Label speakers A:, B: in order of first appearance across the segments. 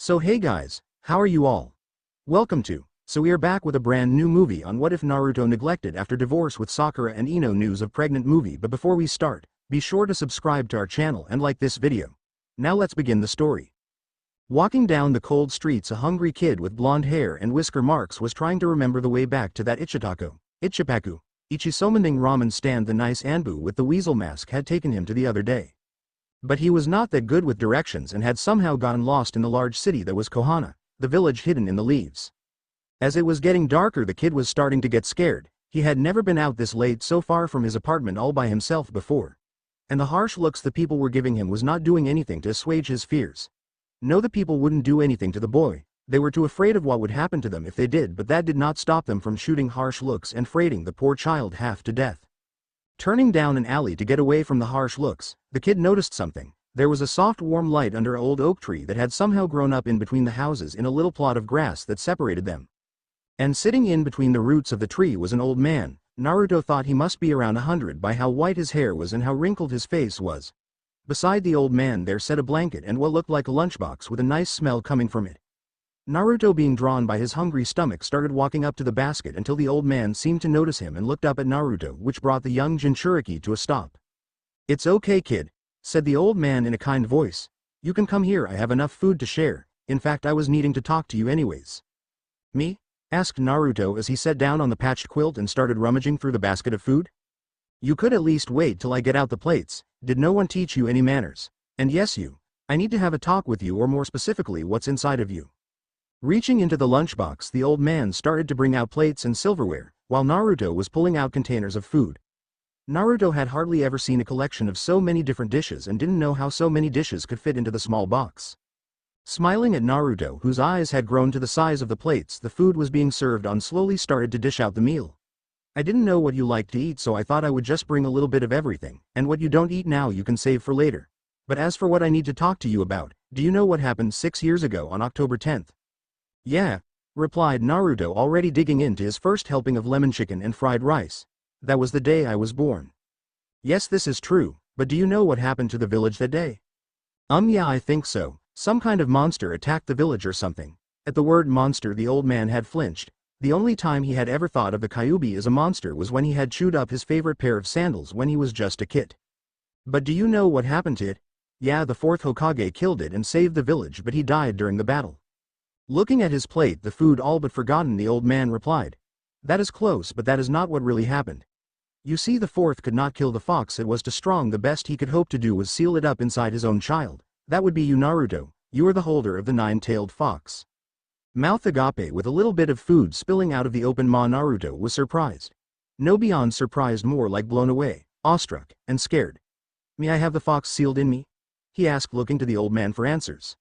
A: So hey guys, how are you all? Welcome to. So we are back with a brand new movie on what if Naruto neglected after divorce with Sakura and Ino news of pregnant movie. But before we start, be sure to subscribe to our channel and like this video. Now let's begin the story. Walking down the cold streets, a hungry kid with blonde hair and whisker marks was trying to remember the way back to that Ichipaku, Ichisomending ramen stand the nice Anbu with the weasel mask had taken him to the other day. But he was not that good with directions and had somehow gotten lost in the large city that was Konoha, the village hidden in the leaves. As it was getting darker, the kid was starting to get scared. He had never been out this late so far from his apartment all by himself before. And the harsh looks the people were giving him was not doing anything to assuage his fears. No, the people wouldn't do anything to the boy. They were too afraid of what would happen to them if they did, but that did not stop them from shooting harsh looks and freighting the poor child half to death. Turning down an alley to get away from the harsh looks, the kid noticed something. There was a soft warm light under an old oak tree that had somehow grown up in between the houses in a little plot of grass that separated them. And sitting in between the roots of the tree was an old man. Naruto thought he must be around 100 by how white his hair was and how wrinkled his face was. Beside the old man there sat a blanket and what looked like a lunchbox with a nice smell coming from it. Naruto, being drawn by his hungry stomach, started walking up to the basket until the old man seemed to notice him and looked up at Naruto, which brought the young Jinchuriki to a stop. "It's okay, kid," said the old man in a kind voice. "You can come here, I have enough food to share. In fact, I was needing to talk to you anyways." "Me?" asked Naruto as he sat down on the patched quilt and started rummaging through the basket of food. "You could at least wait till I get out the plates. Did no one teach you any manners? And yes, I need to have a talk with you, or more specifically what's inside of you." Reaching into the lunchbox, the old man started to bring out plates and silverware, while Naruto was pulling out containers of food. Naruto had hardly ever seen a collection of so many different dishes and didn't know how so many dishes could fit into the small box. Smiling at Naruto, whose eyes had grown to the size of the plates the food was being served on, slowly started to dish out the meal. "I didn't know what you like to eat, so I thought I would just bring a little bit of everything, and what you don't eat now you can save for later. But as for what I need to talk to you about, do you know what happened 6 years ago on October 10th? "Yeah," replied Naruto, already digging into his first helping of lemon chicken and fried rice. "That was the day I was born." "Yes, this is true, but do you know what happened to the village that day?" Yeah, I think so. Some kind of monster attacked the village or something." At the word monster, the old man had flinched. The only time he had ever thought of the Kyuubi as a monster was when he had chewed up his favorite pair of sandals when he was just a kid. "But do you know what happened to it?" "Yeah, the fourth Hokage killed it and saved the village, but he died during the battle." Looking at his plate, the food all but forgotten, the old man replied, "That is close, but that is not what really happened. You see, the fourth could not kill the fox, it was too strong. The best he could hope to do was seal it up inside his own child. That would be you, Naruto. You are the holder of the nine-tailed fox." Mouth agape with a little bit of food spilling out of the open maw, Naruto was surprised. No, beyond surprised, more like blown away, awestruck, and scared. "May I have the fox sealed in me?" he asked, looking to the old man for answers.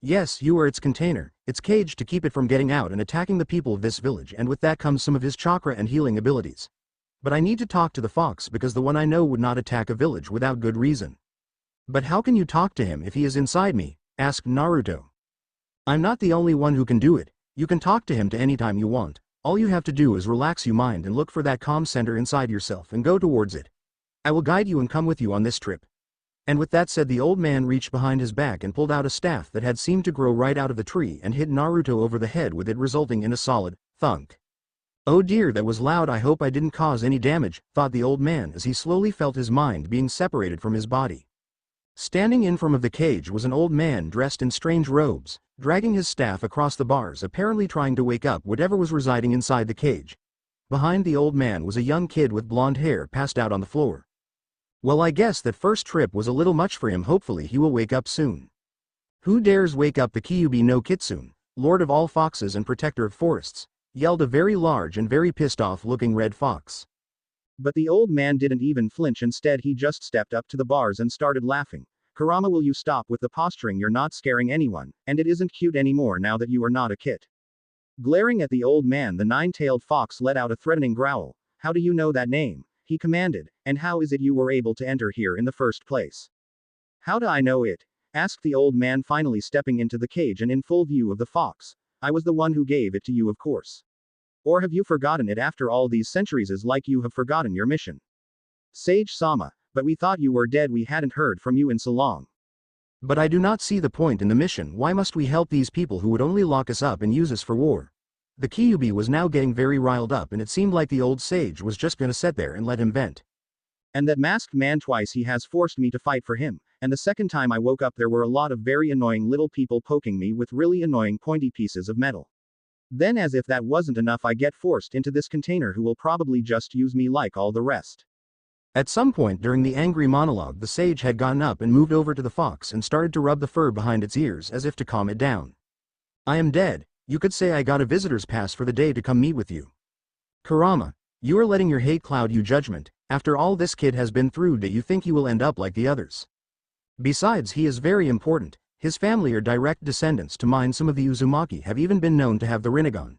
A: "Yes, you are its container, its cage to keep it from getting out and attacking the people of this village, and with that comes some of his chakra and healing abilities. But I need to talk to the fox because the one I know would not attack a village without good reason." "But how can you talk to him if he is inside me?" asked Naruto. "I'm not the only one who can do it. You can talk to him to any time you want. All you have to do is relax your mind and look for that calm center inside yourself and go towards it. I will guide you and come with you on this trip." And with that said, the old man reached behind his back and pulled out a staff that had seemed to grow right out of the tree and hit Naruto over the head with it, resulting in a solid thunk. "Oh dear, that was loud. I hope I didn't cause any damage," thought the old man as he slowly felt his mind being separated from his body. Standing in front of the cage was an old man dressed in strange robes, dragging his staff across the bars, apparently trying to wake up whatever was residing inside the cage. Behind the old man was a young kid with blonde hair passed out on the floor. "Well, I guess that first trip was a little much for him. Hopefully he will wake up soon." "Who dares wake up the Kyuubi no Kitsune, lord of all foxes and protector of forests?" yelled a very large and very pissed off looking red fox. But the old man didn't even flinch. Instead, he just stepped up to the bars and started laughing. "Kurama, will you stop with the posturing? You're not scaring anyone, and it isn't cute anymore now that you are not a kid." Glaring at the old man, the nine-tailed fox let out a threatening growl. "How do you know that name?" he commanded, "and how is it you were able to enter here in the first place?" "How do I know it?" asked the old man, finally stepping into the cage and in full view of the fox. "I was the one who gave it to you, of course. Or have you forgotten it after all these centuries, as like you have forgotten your mission? Sage Sama, but we thought you were dead. We hadn't heard from you in so long." But I do not see the point in the mission. Why must we help these people who would only lock us up and use us for war? The Kyuubi was now getting very riled up, and it seemed like the old sage was just gonna sit there and let him vent. And that masked man, twice he has forced me to fight for him, and the second time I woke up there were a lot of very annoying little people poking me with really annoying pointy pieces of metal. Then, as if that wasn't enough, I get forced into this container who will probably just use me like all the rest. At some point during the angry monologue, the sage had gotten up and moved over to the fox and started to rub the fur behind its ears as if to calm it down. I am dead. You could say I got a visitor's pass for the day to come meet with you. Kurama, you are letting your hate cloud your judgment. After all this kid has been through, do you think he will end up like the others? Besides, he is very important. His family are direct descendants to mine. Some of the Uzumaki have even been known to have the Rinnegan.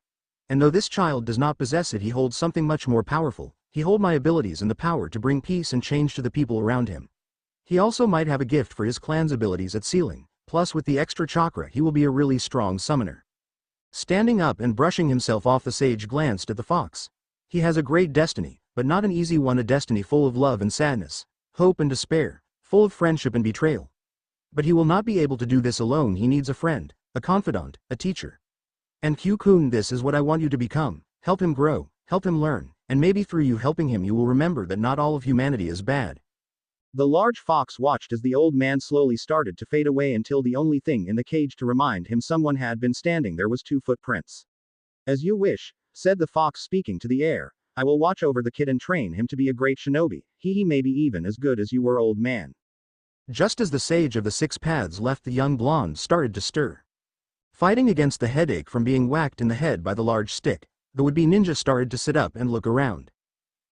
A: And though this child does not possess it, he holds something much more powerful. He holds my abilities and the power to bring peace and change to the people around him. He also might have a gift for his clan's abilities at sealing, plus with the extra chakra he will be a really strong summoner. Standing up and brushing himself off, the sage glanced at the fox. He has a great destiny, but not an easy one, a destiny full of love and sadness, hope and despair, full of friendship and betrayal. But he will not be able to do this alone. He needs a friend, a confidant, a teacher. And Q-kun, this is what I want you to become. Help him grow, help him learn, and maybe through you helping him you will remember that not all of humanity is bad. The large fox watched as the old man slowly started to fade away until the only thing in the cage to remind him someone had been standing there was 2 footprints. As you wish, said the fox, speaking to the air. I will watch over the kid and train him to be a great shinobi. He may be even as good as you were, old man. Just as the sage of the 6 paths left, the young blonde started to stir. Fighting against the headache from being whacked in the head by the large stick, the would-be ninja started to sit up and look around.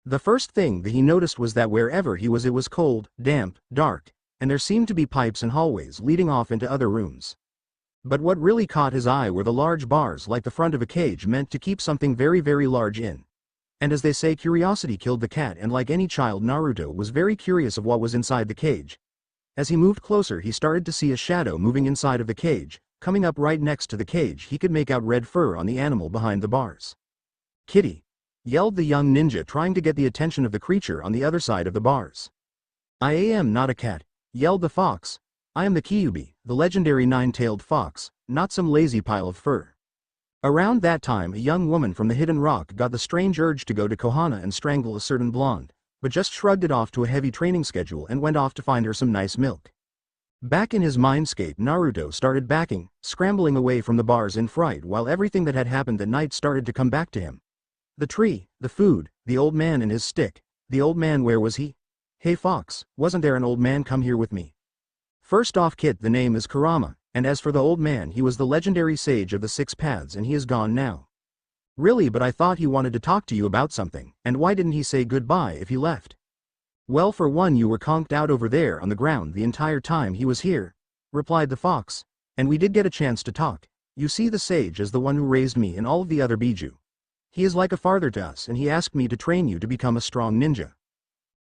A: The first thing that he noticed was that wherever he was, it was cold, damp, dark, and there seemed to be pipes and hallways leading off into other rooms. But what really caught his eye were the large bars like the front of a cage meant to keep something very, very large in. And as they say, curiosity killed the cat, and like any child, Naruto was very curious of what was inside the cage. As he moved closer, he started to see a shadow moving inside of the cage. Coming up right next to the cage, he could make out red fur on the animal behind the bars. Kitty! Yelled the young ninja, trying to get the attention of the creature on the other side of the bars. I am not a cat, yelled the fox. I am the Kyuubi, the legendary 9-tailed fox, not some lazy pile of fur. Around that time, a young woman from the hidden rock got the strange urge to go to Konoha and strangle a certain blonde, but just shrugged it off to a heavy training schedule and went off to find her some nice milk. Back in his mindscape, Naruto started backing, scrambling away from the bars in fright, while everything that had happened that night started to come back to him. The tree, the food, the old man and his stick. The old man, where was he? Hey fox, wasn't there an old man? Come here with me. First off, kid, the name is Kurama, and as for the old man, he was the legendary sage of the 6 paths, and he is gone now. Really? But I thought he wanted to talk to you about something, and why didn't he say goodbye if he left? Well, for one, you were conked out over there on the ground the entire time he was here, replied the fox, and we did get a chance to talk. You see, the sage is the one who raised me and all of the other Biju. He is like a father to us, and he asked me to train you to become a strong ninja.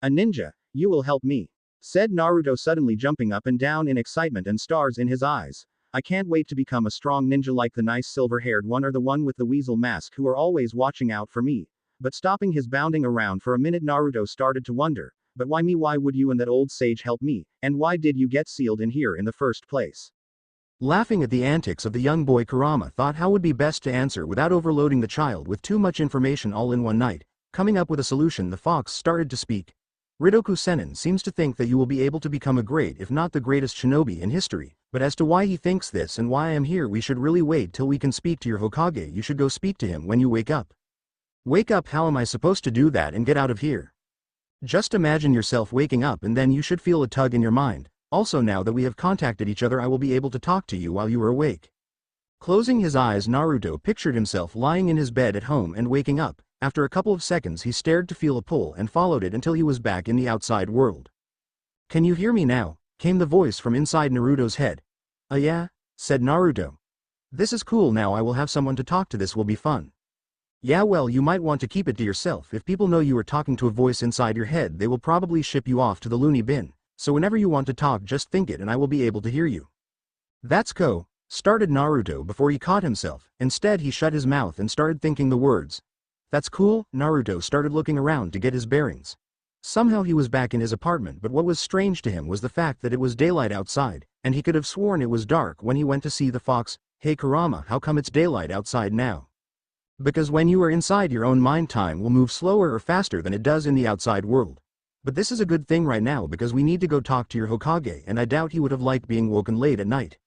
A: A ninja? You will help me, said Naruto, suddenly jumping up and down in excitement and stars in his eyes. I can't wait to become a strong ninja like the nice silver-haired one or the one with the weasel mask who are always watching out for me. But stopping his bounding around for a minute, Naruto started to wonder, but why me? Why would you and that old sage help me, and why did you get sealed in here in the first place? Laughing at the antics of the young boy, Kurama thought how would be best to answer without overloading the child with too much information all in one night. Coming up with a solution, the fox started to speak. Ridoku Sennin seems to think that you will be able to become a great, if not the greatest shinobi in history, but as to why he thinks this and why I am here, we should really wait till we can speak to your Hokage. You should go speak to him when you wake up. Wake up? How am I supposed to do that and get out of here? Just imagine yourself waking up, and then you should feel a tug in your mind. Also, now that we have contacted each other, I will be able to talk to you while you are awake. Closing his eyes, Naruto pictured himself lying in his bed at home and waking up. After a couple of seconds, he stared to feel a pull and followed it until he was back in the outside world. Can you hear me now? Came the voice from inside Naruto's head. Yeah, said Naruto. This is cool. Now I will have someone to talk to. This will be fun. Yeah, well, you might want to keep it to yourself. If people know you are talking to a voice inside your head, they will probably ship you off to the loony bin. So whenever you want to talk, just think it and I will be able to hear you. That's cool, started Naruto before he caught himself. Instead, he shut his mouth and started thinking the words. That's cool. Naruto started looking around to get his bearings. Somehow he was back in his apartment, but what was strange to him was the fact that it was daylight outside, and he could have sworn it was dark when he went to see the fox. Hey Kurama, how come it's daylight outside now? Because when you are inside your own mind, time will move slower or faster than it does in the outside world. But this is a good thing right now because we need to go talk to your Hokage, and I doubt he would have liked being woken late at night.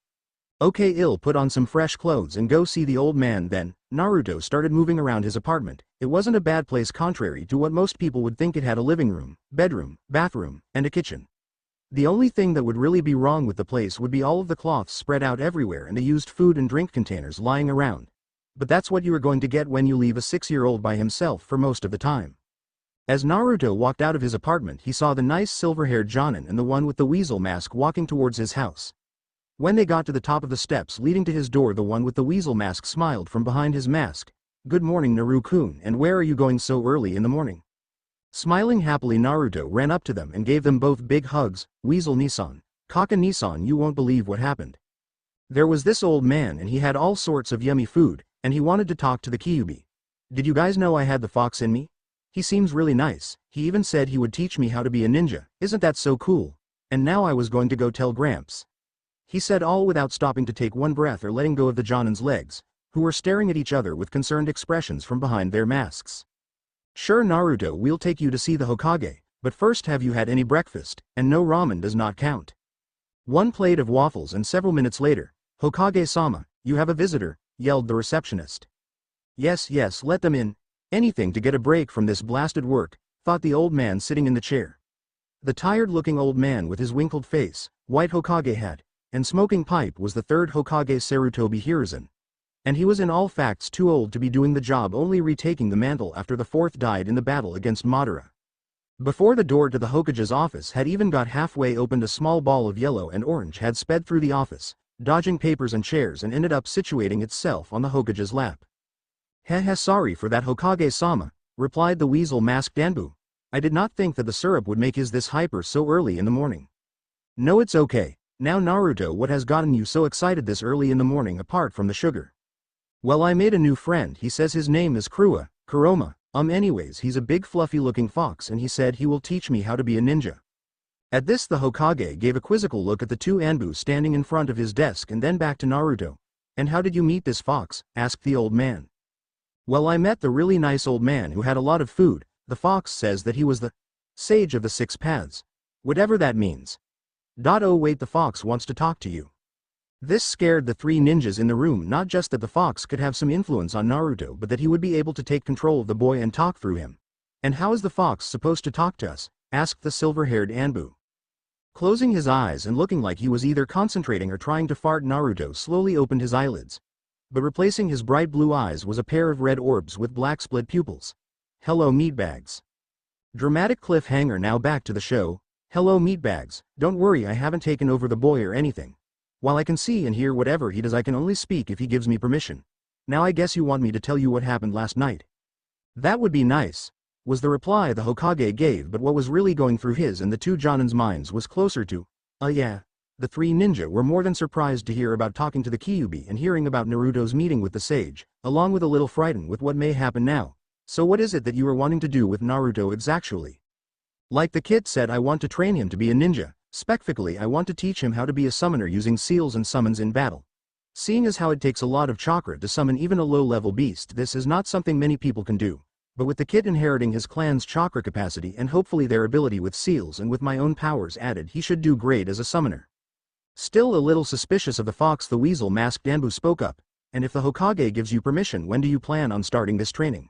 A: Okay, I'll put on some fresh clothes and go see the old man then. Naruto started moving around his apartment. It wasn't a bad place contrary to what most people would think. It had a living room, bedroom, bathroom, and a kitchen. The only thing that would really be wrong with the place would be all of the cloths spread out everywhere and the used food and drink containers lying around. But that's what you are going to get when you leave a 6-year-old by himself for most of the time. As Naruto walked out of his apartment, he saw the nice silver-haired Jonin and the one with the weasel mask walking towards his house. When they got to the top of the steps leading to his door, the one with the weasel mask smiled from behind his mask. Good morning, Naru-kun, and where are you going so early in the morning? Smiling happily, Naruto ran up to them and gave them both big hugs. Weasel-Nisan, Kaka-Nisan, you won't believe what happened. There was this old man and he had all sorts of yummy food, and he wanted to talk to the Kyuubi. Did you guys know I had the fox in me? He seems really nice. He even said he would teach me how to be a ninja. Isn't that so cool? And now I was going to go tell Gramps. He said, all without stopping to take one breath or letting go of the Jonin's legs, who were staring at each other with concerned expressions from behind their masks. Sure, Naruto, we'll take you to see the Hokage, but first, have you had any breakfast? And no, ramen does not count. One plate of waffles, and several minutes later, Hokage-sama, you have a visitor, yelled the receptionist. Yes, yes, let them in. Anything to get a break from this blasted work, thought the old man sitting in the chair. The tired-looking old man with his wrinkled face, white Hokage hat, and smoking pipe was the third Hokage, Sarutobi Hiruzen. And he was in all facts too old to be doing the job, only retaking the mantle after the fourth died in the battle against Madara. Before the door to the Hokage's office had even got halfway opened, a small ball of yellow and orange had sped through the office, dodging papers and chairs, and ended up situating itself on the Hokage's lap. Heh, sorry for that, Hokage-sama, replied the weasel-masked Danbu. I did not think that the syrup would make his this hyper so early in the morning. No, it's okay. Now Naruto, what has gotten you so excited this early in the morning apart from the sugar? Well, I made a new friend. He says his name is Kurama. Anyways, he's a big fluffy looking fox and he said he will teach me how to be a ninja. At this, the Hokage gave a quizzical look at the two Anbu standing in front of his desk and then back to Naruto. And how did you meet this fox? Asked the old man. Well, I met the really nice old man who had a lot of food. The fox says that he was the sage of the 6 paths. Whatever that means. Oh wait, the fox wants to talk to you. This scared the 3 ninjas in the room, not just that the fox could have some influence on Naruto, but that he would be able to take control of the boy and talk through him. And how is the fox supposed to talk to us? Asked the silver-haired Anbu. Closing his eyes and looking like he was either concentrating or trying to fart, Naruto slowly opened his eyelids. But replacing his bright blue eyes was a pair of red orbs with black split pupils. Hello, meatbags. Dramatic cliffhanger. Now back to the show. Hello, meatbags. Don't worry, I haven't taken over the boy or anything. While I can see and hear whatever he does, I can only speak if he gives me permission. Now I guess you want me to tell you what happened last night. That would be nice, was the reply the Hokage gave, but what was really going through his and the two Jonin's minds was closer to, yeah. The 3 ninja were more than surprised to hear about talking to the Kyuubi and hearing about Naruto's meeting with the sage, along with a little frightened with what may happen now. So what is it that you are wanting to do with Naruto exactly? Like the kid said, I want to train him to be a ninja. Specifically, I want to teach him how to be a summoner using seals and summons in battle. Seeing as how it takes a lot of chakra to summon even a low-level beast, this is not something many people can do. But with the kid inheriting his clan's chakra capacity and hopefully their ability with seals and with my own powers added, he should do great as a summoner. Still a little suspicious of the fox, the weasel-masked Danbu spoke up. And if the Hokage gives you permission, when do you plan on starting this training?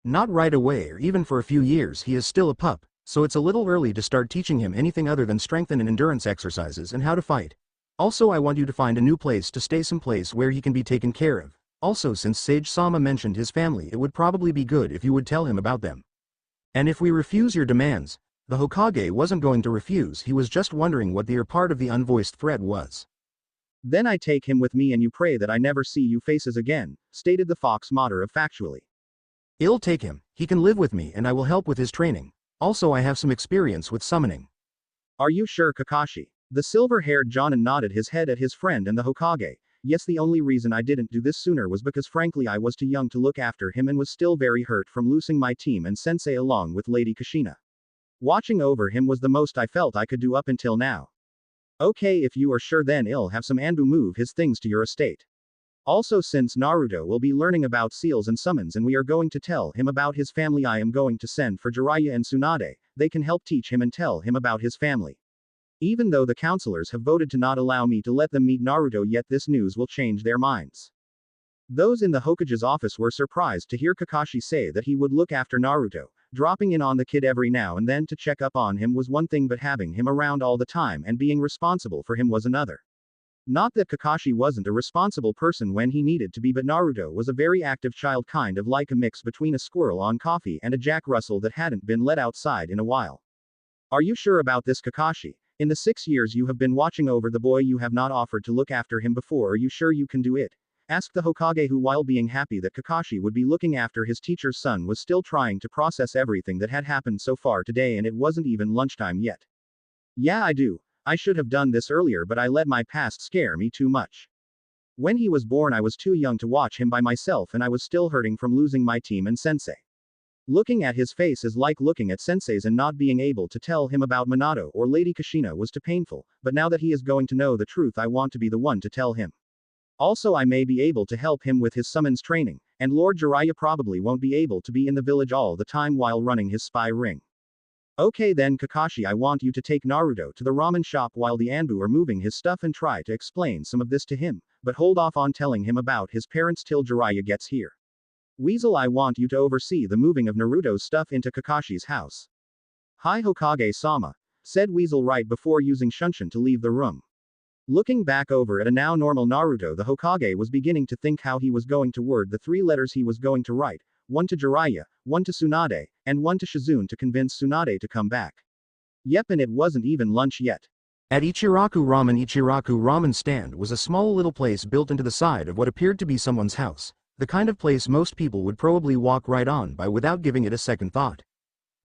A: Not right away or even for a few years. He is still a pup. So it's a little early to start teaching him anything other than strength and endurance exercises and how to fight. Also, I want you to find a new place to stay, some place where he can be taken care of. Also, since Sage-sama mentioned his family, it would probably be good if you would tell him about them. And if we refuse your demands, the Hokage wasn't going to refuse, he was just wondering what the part of the unvoiced threat was. Then I take him with me and you pray that I never see you faces again, stated the fox matter-of-factually. I'll take him, he can live with me and I will help with his training. Also, I have some experience with summoning. Are you sure, Kakashi? The silver-haired Jonin nodded his head at his friend and the Hokage. Yes, the only reason I didn't do this sooner was because frankly I was too young to look after him and was still very hurt from losing my team and sensei along with Lady Kushina. Watching over him was the most I felt I could do up until now. Okay, if you are sure, then I'll have some Anbu move his things to your estate. Also, since Naruto will be learning about seals and summons and we are going to tell him about his family, I am going to send for Jiraiya and Tsunade. They can help teach him and tell him about his family. Even though the counselors have voted to not allow me to let them meet Naruto yet, this news will change their minds. Those in the Hokage's office were surprised to hear Kakashi say that he would look after Naruto. Dropping in on the kid every now and then to check up on him was one thing, but having him around all the time and being responsible for him was another. Not that Kakashi wasn't a responsible person when he needed to be, but Naruto was a very active child, kind of like a mix between a squirrel on coffee and a Jack Russell that hadn't been let outside in a while. Are you sure about this, Kakashi? In the 6 years you have been watching over the boy, you have not offered to look after him before. Are you sure you can do it? Asked the Hokage, who, while being happy that Kakashi would be looking after his teacher's son, was still trying to process everything that had happened so far today, and it wasn't even lunchtime yet. Yeah, I do. I should have done this earlier, but I let my past scare me too much. When he was born, I was too young to watch him by myself, and I was still hurting from losing my team and sensei. Looking at his face is like looking at sensei's, and not being able to tell him about Minato or Lady Kushina was too painful, but now that he is going to know the truth, I want to be the one to tell him. Also, I may be able to help him with his summons training, and Lord Jiraiya probably won't be able to be in the village all the time while running his spy ring. Okay then, Kakashi, I want you to take Naruto to the ramen shop while the Anbu are moving his stuff and try to explain some of this to him, but hold off on telling him about his parents till Jiraiya gets here. Weasel, I want you to oversee the moving of Naruto's stuff into Kakashi's house. Hi Hokage-sama, said Weasel right before using Shunshin to leave the room. Looking back over at a now normal Naruto, the Hokage was beginning to think how he was going to word the 3 letters he was going to write, one to Jiraiya, one to Tsunade, and one to Shizune to convince Tsunade to come back. Yep, and it wasn't even lunch yet. At Ichiraku ramen stand was a small little place built into the side of what appeared to be someone's house, the kind of place most people would probably walk right on by without giving it a second thought.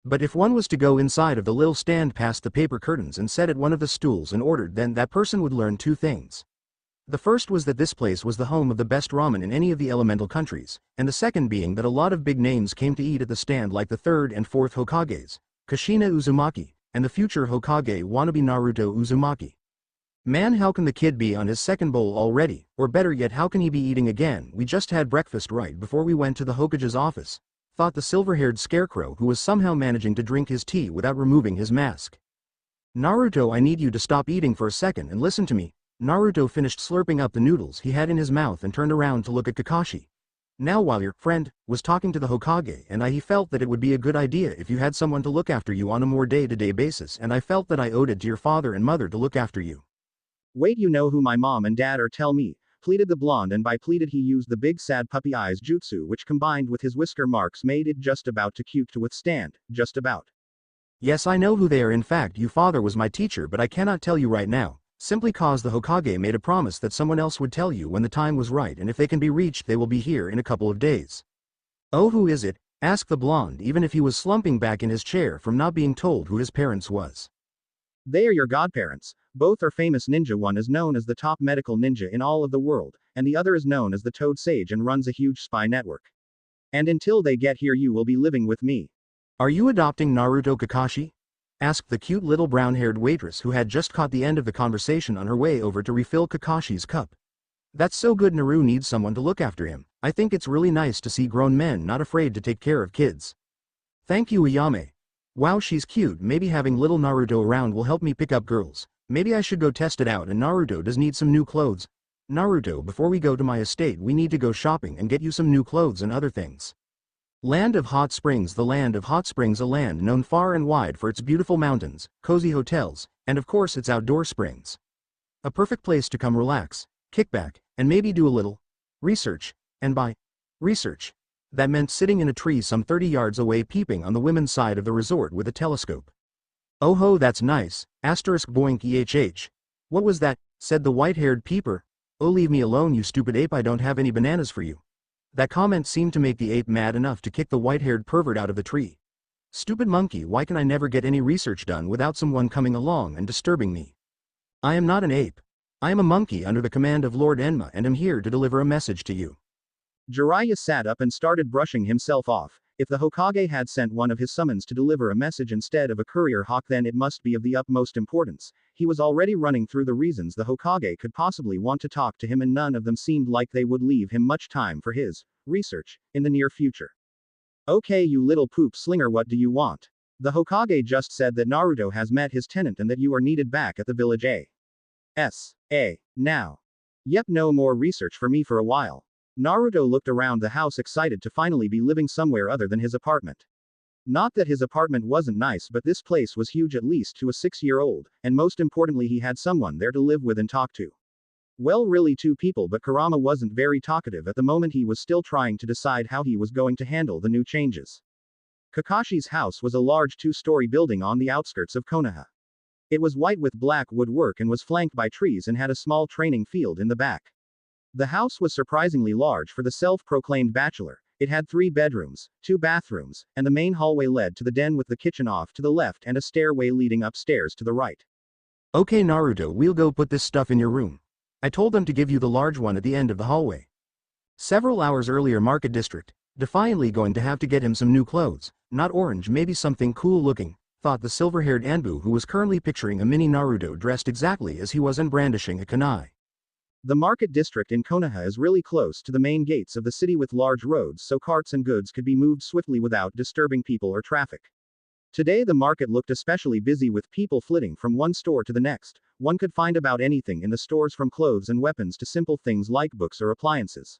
A: But if one was to go inside of the little stand past the paper curtains and sat at one of the stools and ordered, then that person would learn 2 things. The first was that this place was the home of the best ramen in any of the elemental countries, and the second being that a lot of big names came to eat at the stand, like the 3rd and 4th Hokages, Kushina Uzumaki, and the future Hokage wannabe Naruto Uzumaki. Man, how can the kid be on his 2nd bowl already, or better yet, how can he be eating again? We just had breakfast right before we went to the Hokage's office, thought the silver-haired scarecrow, who was somehow managing to drink his tea without removing his mask. Naruto, I need you to stop eating for a second and listen to me. Naruto finished slurping up the noodles he had in his mouth and turned around to look at Kakashi. Now, while your friend was talking to the Hokage, and he felt that it would be a good idea if you had someone to look after you on a more day-to-day basis, and I felt that I owed it to your father and mother to look after you. Wait, you know who my mom and dad are? Tell me, pleaded the blonde, and by pleaded he used the big sad puppy eyes jutsu, which combined with his whisker marks made it just about too cute to withstand, just about. Yes, I know who they are. In fact, your father was my teacher, but I cannot tell you right now. Simply cause the Hokage made a promise that someone else would tell you when the time was right, and if they can be reached they will be here in a couple of days. Oh, who is it? Asked the blonde, even if he was slumping back in his chair from not being told who his parents was. They are your godparents. Both are famous ninja. One is known as the top medical ninja in all of the world, and the other is known as the Toad Sage and runs a huge spy network. And until they get here you will be living with me. Are you adopting Naruto, Kakashi? Asked the cute little brown-haired waitress who had just caught the end of the conversation on her way over to refill Kakashi's cup. That's so good. Naru needs someone to look after him. I think it's really nice to see grown men not afraid to take care of kids. Thank you, Ayame. Wow, she's cute. Maybe having little Naruto around will help me pick up girls. Maybe I should go test it out. And Naruto does need some new clothes. Naruto, before we go to my estate we need to go shopping and get you some new clothes and other things. Land of Hot Springs. The land of Hot Springs, a land known far and wide for its beautiful mountains, cozy hotels, and of course its outdoor springs. A perfect place to come relax, kick back, and maybe do a little research. And by research, that meant sitting in a tree some 30 yards away peeping on the women's side of the resort with a telescope. Oh ho, that's nice, asterisk boink ehh. What was that? Said the white-haired peeper. Oh, leave me alone, you stupid ape, I don't have any bananas for you. That comment seemed to make the ape mad enough to kick the white-haired pervert out of the tree. Stupid monkey, why can I never get any research done without someone coming along and disturbing me? I am not an ape. I am a monkey under the command of Lord Enma and am here to deliver a message to you. Jiraiya sat up and started brushing himself off, If the Hokage had sent one of his summons to deliver a message instead of a courier hawk, then it must be of the utmost importance. He was already running through the reasons the Hokage could possibly want to talk to him, and none of them seemed like they would leave him much time for his research in the near future. Okay, you little poop slinger, what do you want? The Hokage just said that Naruto has met his tenant and that you are needed back at the village now. Yep, no more research for me for a while. Naruto looked around the house, excited to finally be living somewhere other than his apartment. Not that his apartment wasn't nice, but this place was huge, at least to a 6-year-old, and most importantly he had someone there to live with and talk to. Well, really 2 people, but Kurama wasn't very talkative at the moment. He was still trying to decide how he was going to handle the new changes. Kakashi's house was a large 2-story building on the outskirts of Konoha. It was white with black woodwork and was flanked by trees and had a small training field in the back. The house was surprisingly large for the self-proclaimed bachelor. It had 3 bedrooms, 2 bathrooms, and the main hallway led to the den with the kitchen off to the left and a stairway leading upstairs to the right. Okay, Naruto, we'll go put this stuff in your room. I told them to give you the large one at the end of the hallway. Several hours earlier, Market District, defiantly going to have to get him some new clothes, not orange, maybe something cool looking, thought the silver-haired Anbu, who was currently picturing a mini Naruto dressed exactly as he was and brandishing a kunai. The market district in Konoha is really close to the main gates of the city with large roads, so carts and goods could be moved swiftly without disturbing people or traffic. Today the market looked especially busy, with people flitting from one store to the next. One could find about anything in the stores, from clothes and weapons to simple things like books or appliances.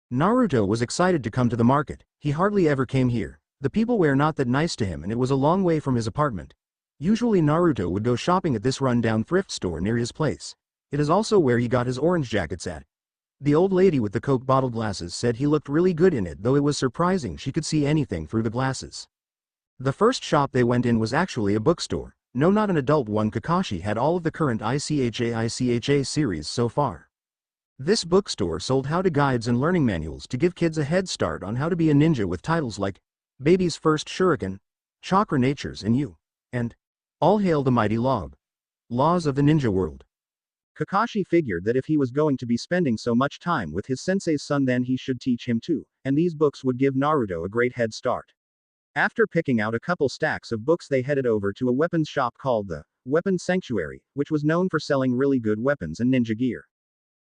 A: Naruto was excited to come to the market. He hardly ever came here. The people were not that nice to him and it was a long way from his apartment. Usually Naruto would go shopping at this run-down thrift store near his place. It is also where he got his orange jackets at. The old lady with the Coke bottle glasses said he looked really good in it, though it was surprising she could see anything through the glasses. The first shop they went in was actually a bookstore. No, not an adult one. Kakashi had all of the current ICHA series so far. This bookstore sold how-to guides and learning manuals to give kids a head start on how to be a ninja, with titles like Baby's First Shuriken, Chakra Natures in You, and All Hail the Mighty Log, Laws of the Ninja World. Kakashi figured that if he was going to be spending so much time with his sensei's son, then he should teach him too, and these books would give Naruto a great head start. After picking out a couple stacks of books, they headed over to a weapons shop called the Weapons Sanctuary, which was known for selling really good weapons and ninja gear.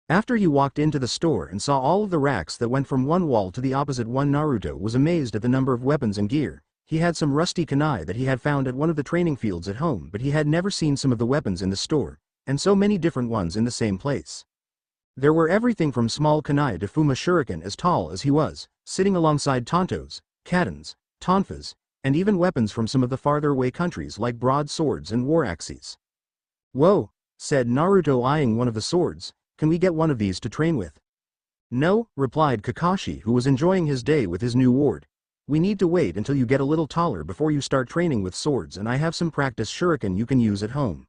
A: After he walked into the store and saw all of the racks that went from one wall to the opposite one, Naruto was amazed at the number of weapons and gear. He had some rusty kunai that he had found at one of the training fields at home, but he had never seen some of the weapons in the store, and so many different ones in the same place. There were everything from small kunai to Fuma shuriken as tall as he was, sitting alongside tantos, katans, tonfas, and even weapons from some of the farther away countries like broadswords and war axes. "Whoa," said Naruto, eyeing one of the swords. "Can we get one of these to train with?" "No," replied Kakashi, who was enjoying his day with his new ward. "We need to wait until you get a little taller before you start training with swords, and I have some practice shuriken you can use at home."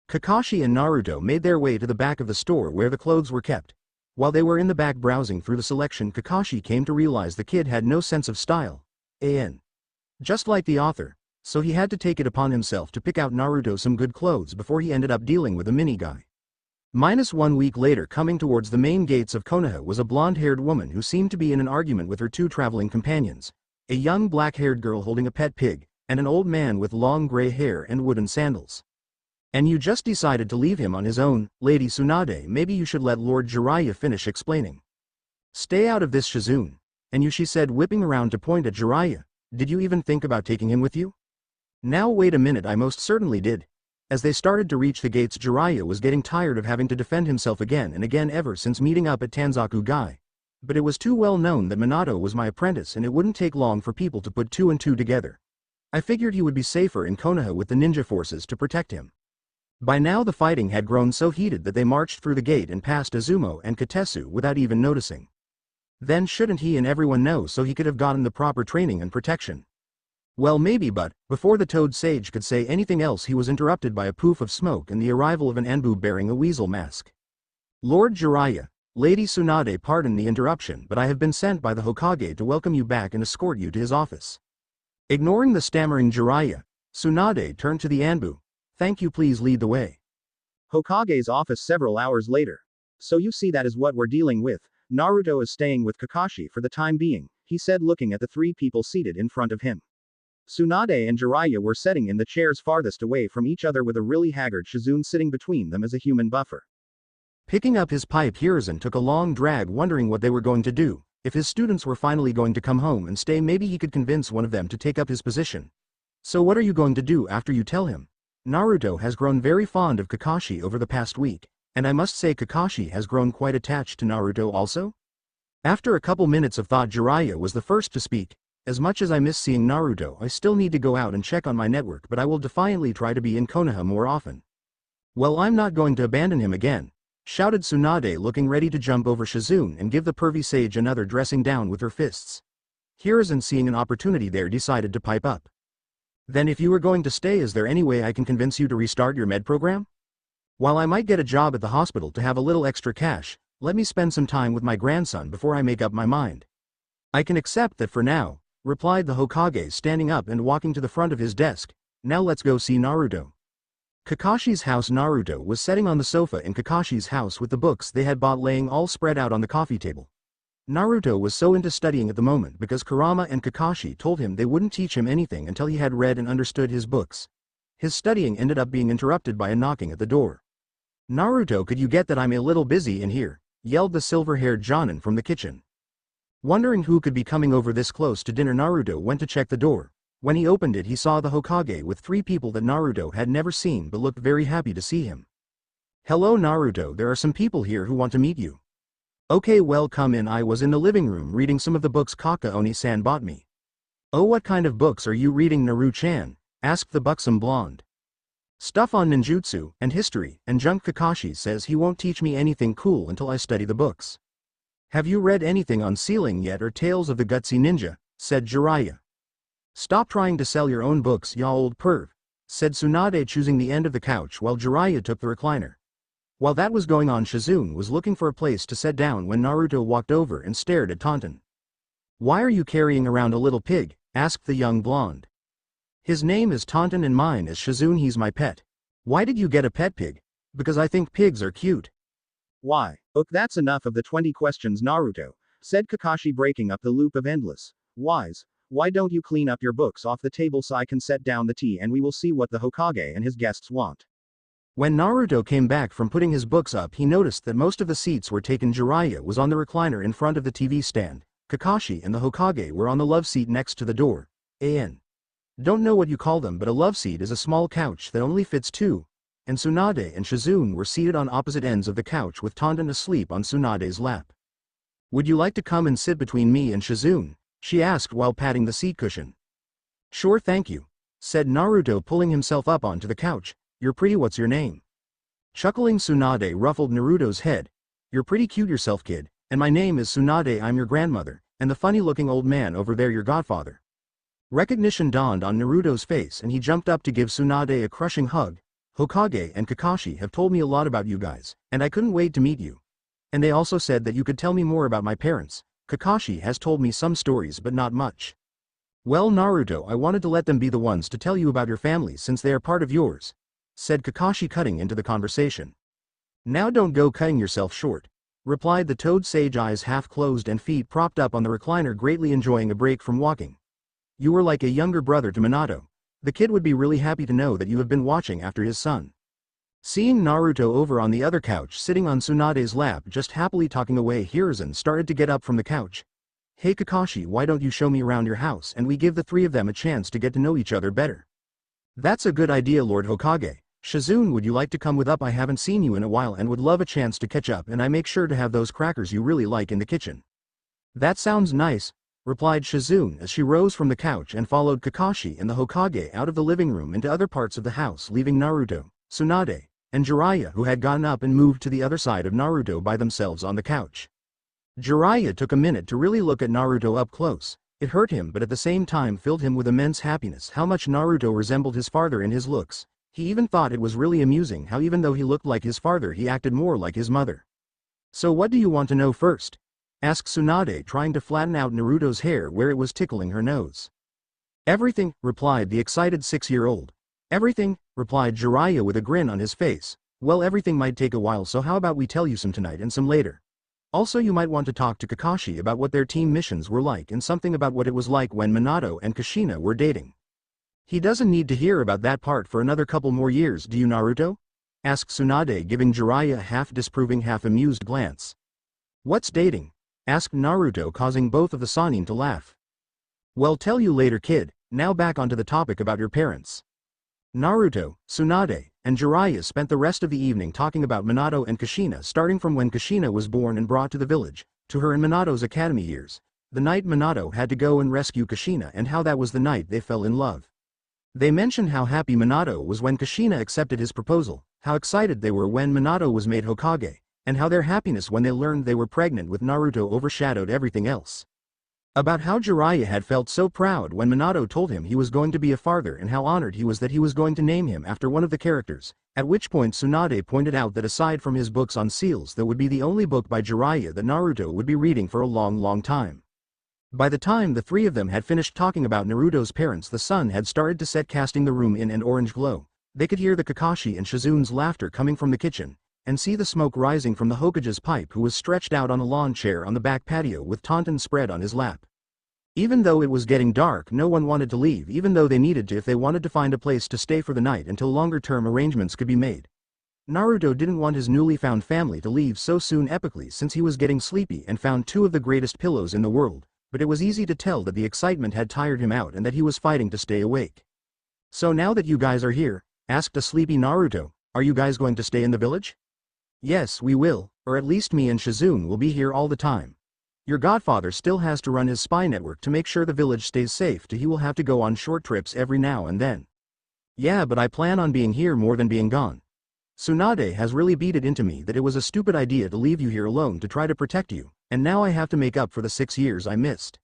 A: Kakashi and Naruto made their way to the back of the store where the clothes were kept. While they were in the back browsing through the selection, Kakashi came to realize the kid had no sense of style. Just like the author, so he had to take it upon himself to pick out Naruto some good clothes before he ended up dealing with a mini guy. -1 week later, coming towards the main gates of Konoha was a blonde-haired woman who seemed to be in an argument with her 2 traveling companions, a young black-haired girl holding a pet pig, and an old man with long gray hair and wooden sandals. "And you just decided to leave him on his own, Lady Tsunade? Maybe you should let Lord Jiraiya finish explaining." "Stay out of this, Shizune." "And you," she said, whipping around to point at Jiraiya. "Did you even think about taking him with you?" "Now wait a minute, I most certainly did." As they started to reach the gates, Jiraiya was getting tired of having to defend himself again and again ever since meeting up at Tanzaku Gai. "But it was too well known that Minato was my apprentice, and it wouldn't take long for people to put 2 and 2 together. I figured he would be safer in Konoha with the ninja forces to protect him." By now the fighting had grown so heated that they marched through the gate and past Izumo and Katetsu without even noticing. Then shouldn't he and everyone know, so he could have gotten the proper training and protection? Well, maybe, but before the Toad Sage could say anything else, he was interrupted by a poof of smoke and the arrival of an Anbu bearing a weasel mask. "Lord Jiraiya, Lady Tsunade, pardon the interruption, but I have been sent by the Hokage to welcome you back and escort you to his office." Ignoring the stammering Jiraiya, Tsunade turned to the Anbu. "Thank you, please lead the way." Hokage's office several hours later. "So you see, that is what we're dealing with. Naruto is staying with Kakashi for the time being.
B: he said looking at the three people seated in front of him. Tsunade and Jiraiya were sitting in the chairs farthest away from each other with a really haggard Shizune sitting between them as a human buffer.
A: Picking up his pipe, Hiruzen took a long drag, wondering what they were going to do. If his students were finally going to come home and stay, maybe he could convince one of them to take up his position. So what are you going to do after you tell him? Naruto has grown very fond of Kakashi over the past week, and I must say Kakashi has grown quite attached to Naruto also. After a couple minutes of thought, Jiraiya was the first to speak. As much as I miss seeing Naruto, I still need to go out and check on my network, but I will defiantly try to be in Konoha more often. Well, I'm not going to abandon him again, shouted Tsunade, looking ready to jump over Shizune and give the pervy sage another dressing down with her fists. Hiruzen, seeing an opportunity there, decided to pipe up. Then if you were going to stay, is there any way I can convince you to restart your med program? While I might get a job at the hospital to have a little extra cash, let me spend some time with my grandson before I make up my mind. I can accept that for now, replied the Hokage, standing up and walking to the front of his desk. Now let's go see Naruto. Kakashi's house. Naruto was sitting on the sofa in Kakashi's house with the books they had bought laying all spread out on the coffee table. Naruto was so into studying at the moment because Kurama and Kakashi told him they wouldn't teach him anything until he had read and understood his books. His studying ended up being interrupted by a knocking at the door. Naruto, could you get that? I'm a little busy in here, yelled the silver-haired Jonin from the kitchen. Wondering who could be coming over this close to dinner, Naruto went to check the door. When he opened it, he saw the Hokage with three people that Naruto had never seen but looked very happy to see him. Hello Naruto, there are some people here who want to meet you. Okay, well, come in. I was in the living room reading some of the books Kakashi-san bought me. Oh, what kind of books are you reading, Naru-chan? Asked the buxom blonde. Stuff on ninjutsu and history and junk. Kakashi says he won't teach me anything cool until I study the books. Have you read anything on Sealing yet, or Tales of the Gutsy Ninja? Said Jiraiya. Stop trying to sell your own books, ya old perv, said Tsunade, choosing the end of the couch while Jiraiya took the recliner. While that was going on, Shizune was looking for a place to sit down when Naruto walked over and stared at Taunton. Why are you carrying around a little pig? Asked the young blonde. His name is Taunton and mine is Shizune. He's my pet. Why did you get a pet pig? Because I think pigs are cute.
B: Why? Look, that's enough of the 20 questions, Naruto, said Kakashi, breaking up the loop of endless whys. Why don't you clean up your books off the table so I can set down the tea and we will see what the Hokage and his guests want. When Naruto came back from putting his books up, he noticed that most of the seats were taken. Jiraiya was on the recliner in front of the TV stand. Kakashi and the Hokage were on the love seat next to the door. Don't know what you call them, but a love seat is a small couch that only fits two. And Tsunade and Shizune were seated on opposite ends of the couch with Taunton asleep on Tsunade's lap. Would you like to come and sit between me and Shizune? She asked while patting the seat cushion. Sure, thank you, said Naruto, pulling himself up onto the couch. You're pretty. What's your name? Chuckling, Tsunade ruffled Naruto's head. You're pretty cute yourself, kid. And my name is Tsunade. I'm your grandmother, and the funny-looking old man over there your godfather. Recognition dawned on Naruto's face and he jumped up to give Tsunade a crushing hug. Hokage and Kakashi have told me a lot about you guys, and I couldn't wait to meet you. And they also said that you could tell me more about my parents. Kakashi has told me some stories but not much. Well, Naruto, I wanted to let them be the ones to tell you about your family since they are part of yours, said Kakashi, cutting into the conversation. Now don't go cutting yourself short, replied the toad sage, eyes half closed and feet propped up on the recliner, greatly enjoying a break from walking. You were like a younger brother to Minato. The kid would be really happy to know that you have been watching after his son. Seeing Naruto over on the other couch sitting on Tsunade's lap just happily talking away, Hiruzen started to get up from the couch. Hey Kakashi, why don't you show me around your house and we give the three of them a chance to get to know each other better? That's a good idea, Lord Hokage. Shizune, would you like to come with up? I haven't seen you in a while and would love a chance to catch up, and I make sure to have those crackers you really like in the kitchen. That sounds nice, replied Shizune as she rose from the couch and followed Kakashi and the Hokage out of the living room into other parts of the house, leaving Naruto, Tsunade, and Jiraiya, who had gotten up and moved to the other side of Naruto by themselves on the couch. Jiraiya took a minute to really look at Naruto up close. It hurt him but at the same time filled him with immense happiness how much Naruto resembled his father in his looks. He even thought it was really amusing how even though he looked like his father he acted more like his mother. So what do you want to know first? Asked Tsunade, trying to flatten out Naruto's hair where it was tickling her nose. Everything, replied the excited 6-year-old. Everything, replied Jiraiya with a grin on his face. Well, everything might take a while, so how about we tell you some tonight and some later?
A: Also, you might want to talk to Kakashi about what their team missions were like and something about what it was like when Minato and Kushina were dating. He doesn't need to hear about that part for another couple more years, do you, Naruto? Asked Tsunade, giving Jiraiya a half-disproving half-amused glance. What's dating? Asked Naruto, causing both of the Sannin to laugh. Well, tell you later, kid. Now back onto the topic about your parents. Naruto, Tsunade, and Jiraiya spent the rest of the evening talking about Minato and Kushina, starting from when Kushina was born and brought to the village, to her and Minato's academy years, the night Minato had to go and rescue Kushina, and how that was the night they fell in love. They mentioned how happy Minato was when Kushina accepted his proposal, how excited they were when Minato was made Hokage, and how their happiness when they learned they were pregnant with Naruto overshadowed everything else. About how Jiraiya had felt so proud when Minato told him he was going to be a father, and how honored he was that he was going to name him after one of the characters, at which point Tsunade pointed out that aside from his books on seals, that would be the only book by Jiraiya that Naruto would be reading for a long time. By the time the three of them had finished talking about Naruto's parents, the sun had started to set, casting the room in an orange glow. They could hear the Kakashi and Shizune's laughter coming from the kitchen, and see the smoke rising from the Hokage's pipe, who was stretched out on a lawn chair on the back patio with Tauntaun spread on his lap. Even though it was getting dark, no one wanted to leave, even though they needed to if they wanted to find a place to stay for the night until longer-term arrangements could be made. Naruto didn't want his newly found family to leave so soon epically, since he was getting sleepy and found two of the greatest pillows in the world, but it was easy to tell that the excitement had tired him out and that he was fighting to stay awake. So now that you guys are here, asked a sleepy Naruto, are you guys going to stay in the village? Yes, we will, or at least me and Shizune will be here all the time. Your godfather still has to run his spy network to make sure the village stays safe, he will have to go on short trips every now and then. Yeah, but I plan on being here more than being gone. Tsunade has really beat it into me that it was a stupid idea to leave you here alone to try to protect you, and now I have to make up for the 6 years I missed.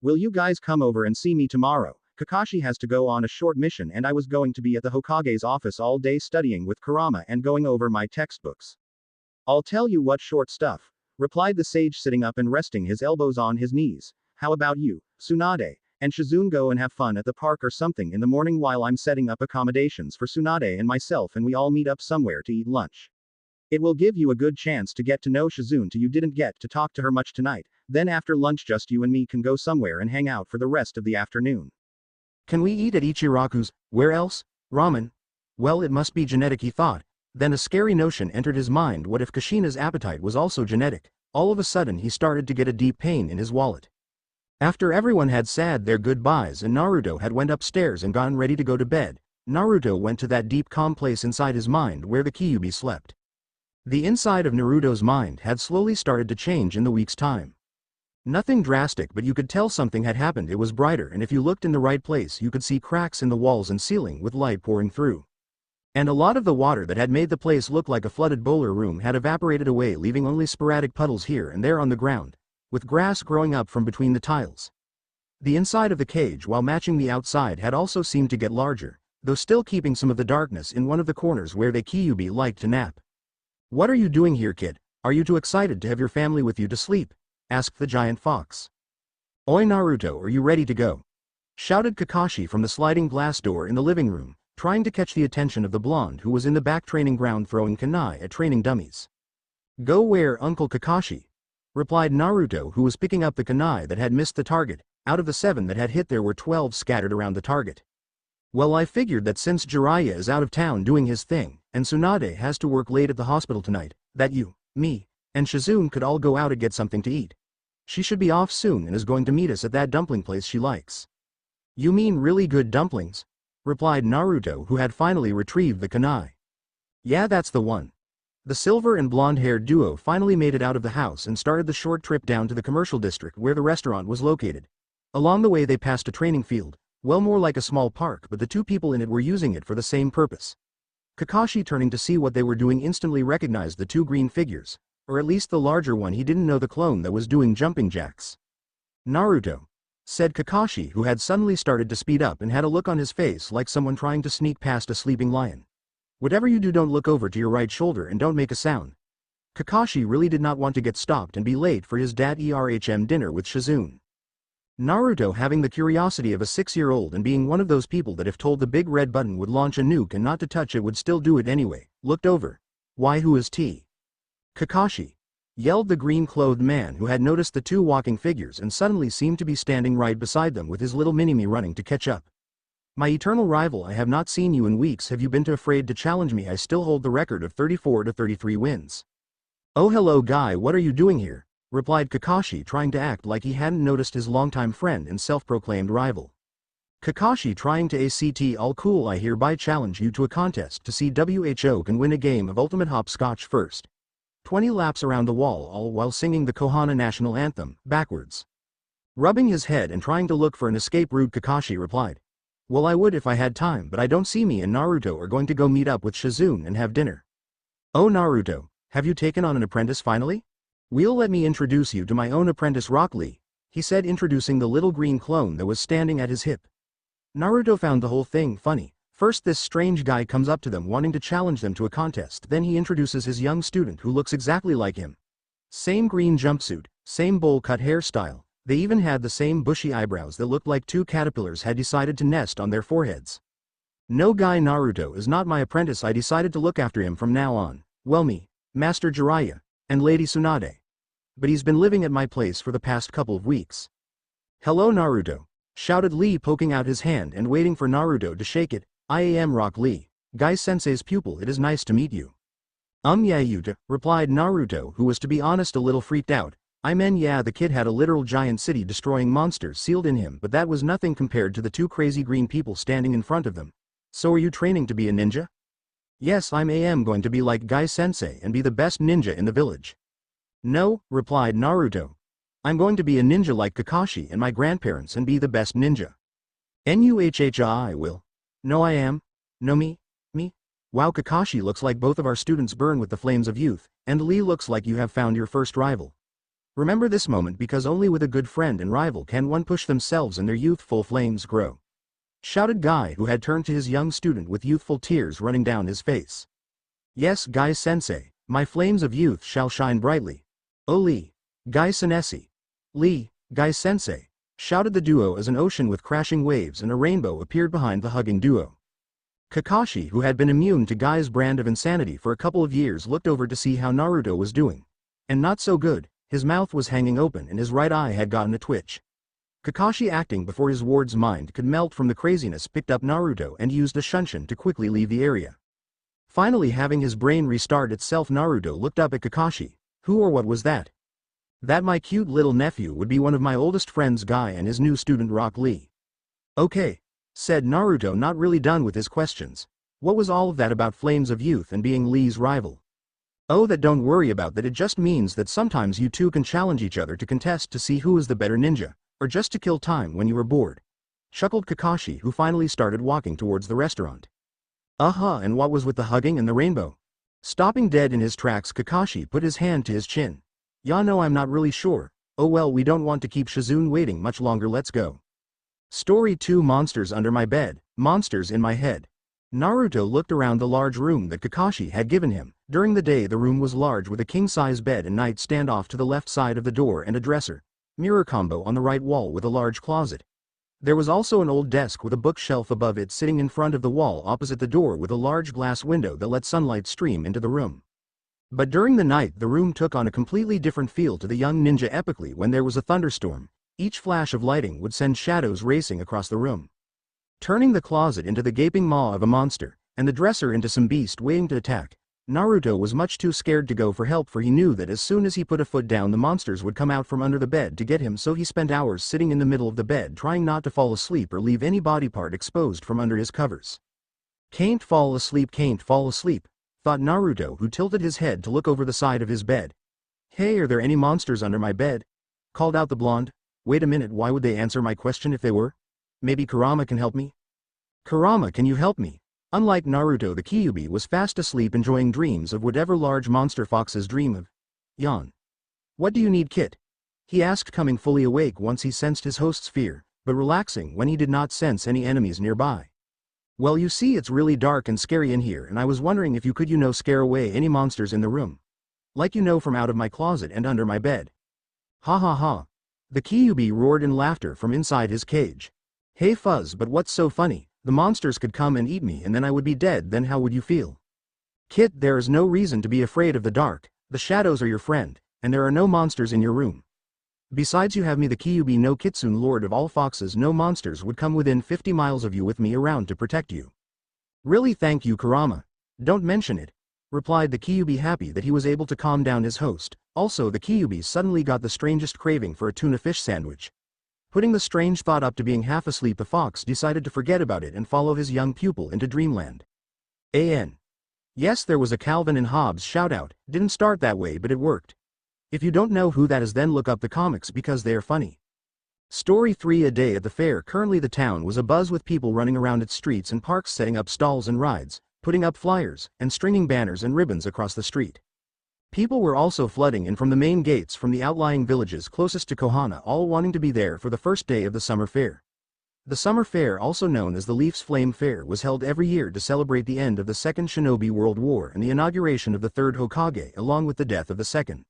B: Will you guys come over and see me tomorrow? Kakashi has to go on a short mission, and I was going to be at the Hokage's office all day studying with Kurama and going over my textbooks. I'll tell you what short stuff, replied the sage, sitting up and resting his elbows on his knees. How about you, Tsunade, and Shizune go and have fun at the park or something in the morning while I'm setting up accommodations for Tsunade and myself, and we all meet up somewhere to eat lunch. It will give you a good chance to get to know Shizune too. You didn't get to talk to her much tonight. Then after lunch just you and me can go somewhere and hang out for the rest of the afternoon.
A: Can we eat at Ichiraku's? Where else? Ramen? Well, it must be genetic, he thought. Then a scary notion entered his mind. What if Kushina's appetite was also genetic? All of a sudden he started to get a deep pain in his wallet. After everyone had said their goodbyes and Naruto had went upstairs and gotten ready to go to bed, Naruto went to that deep calm place inside his mind where the Kyuubi slept. The inside of Naruto's mind had slowly started to change in the week's time. Nothing drastic, but you could tell something had happened. It was brighter, and if you looked in the right place you could see cracks in the walls and ceiling with light pouring through. And a lot of the water that had made the place look like a flooded boiler room had evaporated away, leaving only sporadic puddles here and there on the ground, with grass growing up from between the tiles. The inside of the cage, while matching the outside, had also seemed to get larger, though still keeping some of the darkness in one of the corners where the Kyuubi liked to nap. What are you doing here, kid? Are you too excited to have your family with you to sleep? Asked the giant fox. Oi Naruto, are you ready to go? Shouted Kakashi from the sliding glass door in the living room, trying to catch the attention of the blonde who was in the back training ground throwing kunai at training dummies. Go where, Uncle Kakashi? Replied Naruto, who was picking up the kunai that had missed the target. Out of the 7 that had hit, there were 12 scattered around the target. Well, I figured that since Jiraiya is out of town doing his thing, and Tsunade has to work late at the hospital tonight, that you, me, and Shizune could all go out and get something to eat. She should be off soon and is going to meet us at that dumpling place she likes. You mean really good dumplings? Replied Naruto, who had finally retrieved the kunai. Yeah, that's the one. The silver and blonde-haired duo finally made it out of the house and started the short trip down to the commercial district where the restaurant was located. Along the way they passed a training field, well, more like a small park, but the 2 people in it were using it for the same purpose. Kakashi, turning to see what they were doing, instantly recognized the 2 green figures, or at least the larger one. He didn't know the clone that was doing jumping jacks. Naruto, said Kakashi, who had suddenly started to speed up and had a look on his face like someone trying to sneak past a sleeping lion. Whatever you do, don't look over to your right shoulder and don't make a sound. Kakashi really did not want to get stopped and be late for his dad ERHM dinner with Shizune. Naruto, having the curiosity of a 6-year-old and being one of those people that if told the big red button would launch a nuke and not to touch it would still do it anyway, looked over. Why, who is T? Kakashi. yelled the green-clothed man who had noticed the two walking figures and suddenly seemed to be standing right beside them with his little mini-me running to catch up. My eternal rival, I have not seen you in weeks. Have you been too afraid to challenge me? I still hold the record of 34 to 33 wins. Oh hello guy, what are you doing here? Replied Kakashi, trying to act like he hadn't noticed his longtime friend and self-proclaimed rival. Kakashi trying to act all cool. I hereby challenge you to a contest to see who can win a game of ultimate hopscotch first. 20 laps around the wall, all while singing the Konoha national anthem, backwards. Rubbing his head and trying to look for an escape route, Kakashi replied. Well, I would if I had time, but I don't see me and Naruto are going to go meet up with Shizune and have dinner. Oh Naruto, have you taken on an apprentice finally? Well, let me introduce you to my own apprentice Rock Lee, he said, introducing the little green clone that was standing at his hip. Naruto found the whole thing funny. First this strange guy comes up to them wanting to challenge them to a contest, then he introduces his young student who looks exactly like him. Same green jumpsuit, same bowl-cut hairstyle, they even had the same bushy eyebrows that looked like two caterpillars had decided to nest on their foreheads. No guy, Naruto is not my apprentice. I decided to look after him from now on. Well, me, Master Jiraiya, and Lady Tsunade. But he's been living at my place for the past couple of weeks. Hello Naruto, shouted Lee, poking out his hand and waiting for Naruto to shake it. I am Rock Lee, Guy-sensei's pupil. It is nice to meet you. Yeah you too, replied Naruto, who was to be honest a little freaked out. Yeah, the kid had a literal giant city destroying monsters sealed in him, but that was nothing compared to the two crazy green people standing in front of them. So are you training to be a ninja? Yes, I am going to be like Guy-sensei and be the best ninja in the village. No, replied Naruto. I'm going to be a ninja like Kakashi and my grandparents and be the best ninja. I will. No I am. No me? Wow, Kakashi, looks like both of our students burn with the flames of youth, and Lee, looks like you have found your first rival. Remember this moment, because only with a good friend and rival can one push themselves and their youthful flames grow. Shouted Guy, who had turned to his young student with youthful tears running down his face. Yes, Guy-sensei, my flames of youth shall shine brightly. Oh Lee, Guy-sensei. Lee, Guy-sensei, shouted the duo as an ocean with crashing waves and a rainbow appeared behind the hugging duo. Kakashi, who had been immune to Guy's brand of insanity for a couple of years, looked over to see how Naruto was doing. And not so good, his mouth was hanging open and his right eye had gotten a twitch. Kakashi, acting before his ward's mind could melt from the craziness, picked up Naruto and used a shunshin to quickly leave the area. Finally, having his brain restart itself, Naruto looked up at Kakashi. Who or what was that? That my cute little nephew would be one of my oldest friends, Guy, and his new student Rock Lee. Okay, said Naruto, not really done with his questions. What was all of that about flames of youth and being Lee's rival? Oh, that don't worry about that, it just means that sometimes you two can challenge each other to contest to see who is the better ninja, or just to kill time when you are bored. Chuckled Kakashi, who finally started walking towards the restaurant. And what was with the hugging and the rainbow? Stopping dead in his tracks, Kakashi put his hand to his chin. Yeah, no, I'm not really sure. Oh well, we don't want to keep Shizune waiting much longer, let's go. Story 2: Monsters under my bed, monsters in my head. Naruto looked around the large room that Kakashi had given him. During the day the room was large, with a king-size bed and nightstand off to the left side of the door and a dresser, mirror combo on the right wall with a large closet. There was also an old desk with a bookshelf above it sitting in front of the wall opposite the door with a large glass window that let sunlight stream into the room. But during the night the room took on a completely different feel to the young ninja. Epically, when there was a thunderstorm, each flash of lighting would send shadows racing across the room, turning the closet into the gaping maw of a monster, and the dresser into some beast waiting to attack. Naruto was much too scared to go for help, for he knew that as soon as he put a foot down the monsters would come out from under the bed to get him, so he spent hours sitting in the middle of the bed trying not to fall asleep or leave any body part exposed from under his covers. Can't fall asleep, thought Naruto, who tilted his head to look over the side of his bed. Hey, are there any monsters under my bed? Called out the blonde. Wait a minute, why would they answer my question if they were? Maybe Kurama can help me? Kurama, can you help me? Unlike Naruto, the Kyuubi was fast asleep enjoying dreams of whatever large monster foxes dream of. Yawn. What do you need, Kit? He asked, coming fully awake once he sensed his host's fear, but relaxing when he did not sense any enemies nearby. Well, you see, it's really dark and scary in here, and I was wondering if you could scare away any monsters in the room. Like from out of my closet and under my bed. Ha ha ha. The Kyuubi roared in laughter from inside his cage. Hey Fuzz, but what's so funny? The monsters could come and eat me and then I would be dead, then how would you feel? Kit, there is no reason to be afraid of the dark, the shadows are your friend, and there are no monsters in your room. Besides, you have me, the Kyuubi no Kitsune, Lord of all Foxes. No monsters would come within 50 miles of you with me around to protect you. Really, thank you, Kurama. Don't mention it, replied the Kyuubi, happy that he was able to calm down his host. Also, the Kyuubi suddenly got the strangest craving for a tuna fish sandwich. Putting the strange thought up to being half asleep, the fox decided to forget about it and follow his young pupil into dreamland. Yes, there was a Calvin and Hobbes shout-out. Didn't start that way, but it worked. If you don't know who that is, then look up the comics because they are funny. Story 3. A day at the fair. Currently the town was abuzz with people running around its streets and parks, setting up stalls and rides, putting up flyers, and stringing banners and ribbons across the street. People were also flooding in from the main gates from the outlying villages closest to Konoha, all wanting to be there for the first day of the summer fair. The summer fair, also known as the Leaf's Flame Fair, was held every year to celebrate the end of the Second Shinobi World War and the inauguration of the third Hokage, along with the death of the second.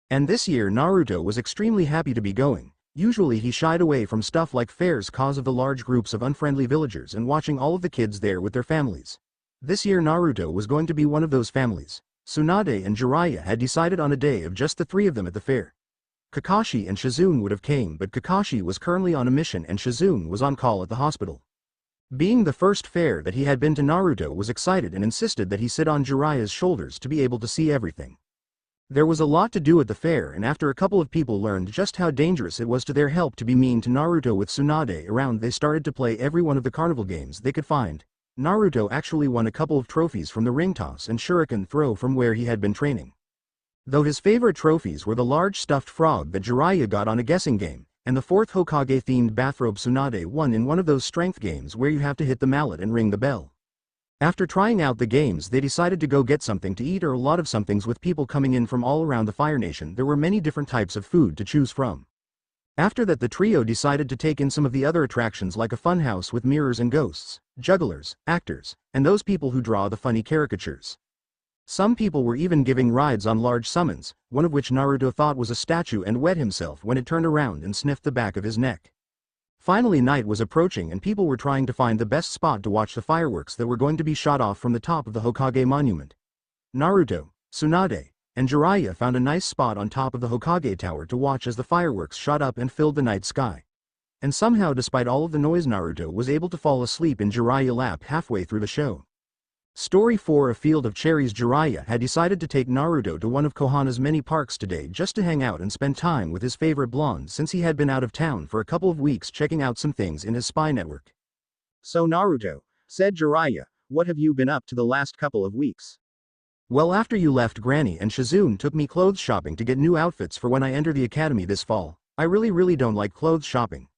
A: And this year Naruto was extremely happy to be going. Usually he shied away from stuff like fairs cause of the large groups of unfriendly villagers and watching all of the kids there with their families. This year Naruto was going to be one of those families. Tsunade and Jiraiya had decided on a day of just the three of them at the fair. Kakashi and Shizune would have came, but Kakashi was currently on a mission and Shizune was on call at the hospital. Being the first fair that he had been to, Naruto was excited and insisted that he sit on Jiraiya's shoulders to be able to see everything. There was a lot to do at the fair, and after a couple of people learned just how dangerous it was to their help to be mean to Naruto with Tsunade around, they started to play every one of the carnival games they could find. Naruto actually won a couple of trophies from the ring toss and shuriken throw from where he had been training. Though his favorite trophies were the large stuffed frog that Jiraiya got on a guessing game, and the fourth Hokage-themed bathrobe Tsunade won in one of those strength games where you have to hit the mallet and ring the bell. After trying out the games, they decided to go get something to eat or a lot of somethings. With people coming in from all around the Fire Nation, there were many different types of food to choose from. After that, the trio decided to take in some of the other attractions like a funhouse with mirrors and ghosts, jugglers, actors, and those people who draw the funny caricatures. Some people were even giving rides on large summons, one of which Naruto thought was a statue and wet himself when it turned around and sniffed the back of his neck. Finally, night was approaching and people were trying to find the best spot to watch the fireworks that were going to be shot off from the top of the Hokage monument. Naruto, Tsunade, and Jiraiya found a nice spot on top of the Hokage tower to watch as the fireworks shot up and filled the night sky. And somehow, despite all of the noise, Naruto was able to fall asleep in Jiraiya's lap halfway through the show. Story 4. A Field of Cherries. Jiraiya had decided to take Naruto to one of Konoha's many parks today just to hang out and spend time with his favorite blonde, since he had been out of town for a couple of weeks checking out some things in his spy network.
B: So Naruto, said Jiraiya, what have you been up to the last couple of weeks?
A: Well, after you left, Granny and Shizune took me clothes shopping to get new outfits for when I enter the academy this fall. I really don't like clothes shopping.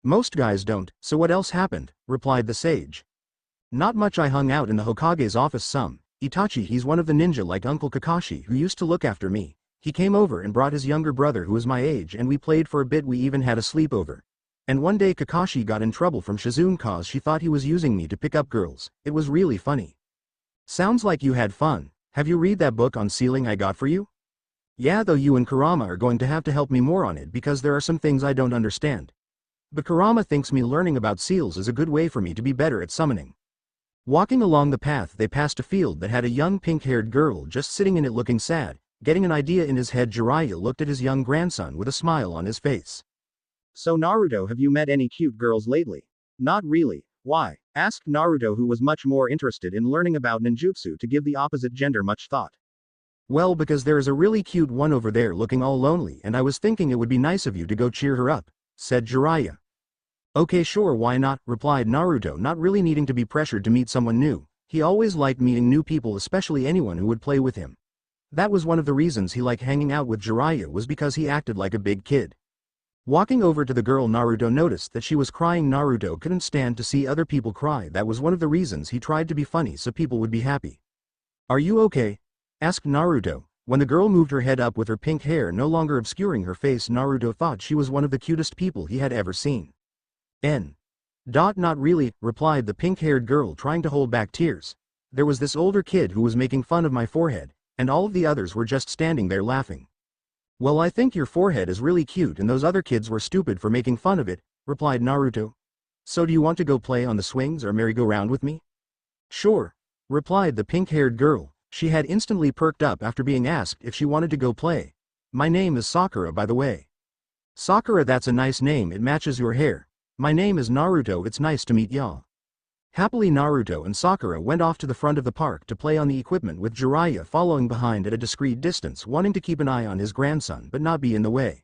A: Most guys don't, so what else happened? Replied the sage. Not much. I hung out in the Hokage's office some. Itachi, he's one of the ninja like Uncle Kakashi who used to look after me. He came over and brought his younger brother who was my age and we played for a bit. We even had a sleepover. And one day Kakashi got in trouble from Shizune cause she thought he was using me to pick up girls. It was really funny. Sounds like you had fun. Have you read that book on sealing I got for you? Yeah, though you and Kurama are going to have to help me more on it because there are some things I don't understand. But Kurama thinks me learning about seals is a good way for me to be better at summoning. Walking along the path, they passed a field that had a young pink-haired girl just sitting in it looking sad. Getting an idea in his head, Jiraiya looked at his young grandson with a smile on his face.
B: So Naruto, have you met any cute girls lately? Not really. Why? Asked Naruto, who was much more interested in learning about ninjutsu to give the opposite gender much thought.
A: Well, because there is a really cute one over there looking all lonely and I was thinking it would be nice of you to go cheer her up, said Jiraiya. Okay, sure, why not, replied Naruto, not really needing to be pressured to meet someone new. He always liked meeting new people, especially anyone who would play with him. That was one of the reasons he liked hanging out with Jiraiya, was because he acted like a big kid. Walking over to the girl, Naruto noticed that she was crying. Naruto couldn't stand to see other people cry. That was one of the reasons he tried to be funny so people would be happy. Are you okay? Asked Naruto. When the girl moved her head up with her pink hair no longer obscuring her face, Naruto thought she was one of the cutest people he had ever seen. Not really, replied the pink-haired girl, trying to hold back tears. There was this older kid who was making fun of my forehead, and all of the others were just standing there laughing. Well, I think your forehead is really cute and those other kids were stupid for making fun of it, replied Naruto. So do you want to go play on the swings or merry-go-round with me? Sure, replied the pink-haired girl. She had instantly perked up after being asked if she wanted to go play. My name is Sakura, by the way. Sakura, that's a nice name, it matches your hair. My name is Naruto, it's nice to meet y'all. Happily, Naruto and Sakura went off to the front of the park to play on the equipment, with Jiraiya following behind at a discreet distance, wanting to keep an eye on his grandson but not be in the way.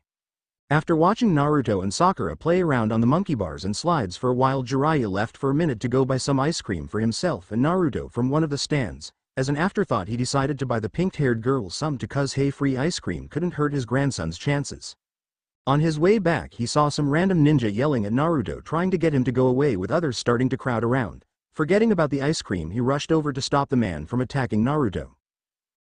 A: After watching Naruto and Sakura play around on the monkey bars and slides for a while, Jiraiya left for a minute to go buy some ice cream for himself and Naruto from one of the stands. As an afterthought, he decided to buy the pink-haired girl some too, cause hey, free ice cream couldn't hurt his grandson's chances. On his way back, he saw some random ninja yelling at Naruto, trying to get him to go away, with others starting to crowd around. Forgetting about the ice cream, he rushed over to stop the man from attacking Naruto.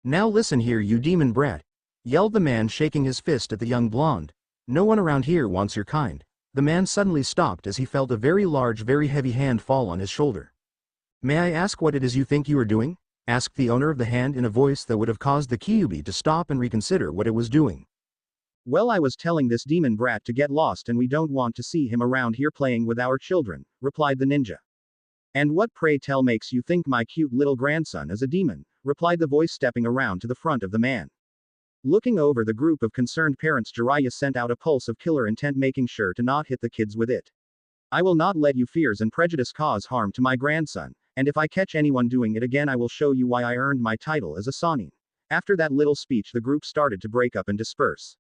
A: Now listen here, you demon brat, yelled the man, shaking his fist at the young blonde. No one around here wants your kind. The man suddenly stopped as he felt a very large, very heavy hand fall on his shoulder. May I ask what it is you think you are doing? Asked the owner of the hand in a voice that would have caused the Kyuubi to stop and reconsider what it was doing.
B: Well, I was telling this demon brat to get lost, and we don't want to see him around here playing with our children, replied the ninja. And what, pray tell, makes you think my cute little grandson is a demon? Replied the voice, stepping around to the front of the man. Looking over the group of concerned parents, Jiraiya sent out a pulse of killer intent, making sure to not hit the kids with it. I will not let you fears and prejudice cause harm to my grandson, and if I catch anyone doing it again, I will show you why I earned my title as a Sanin. After that little speech, the group started to break up and disperse.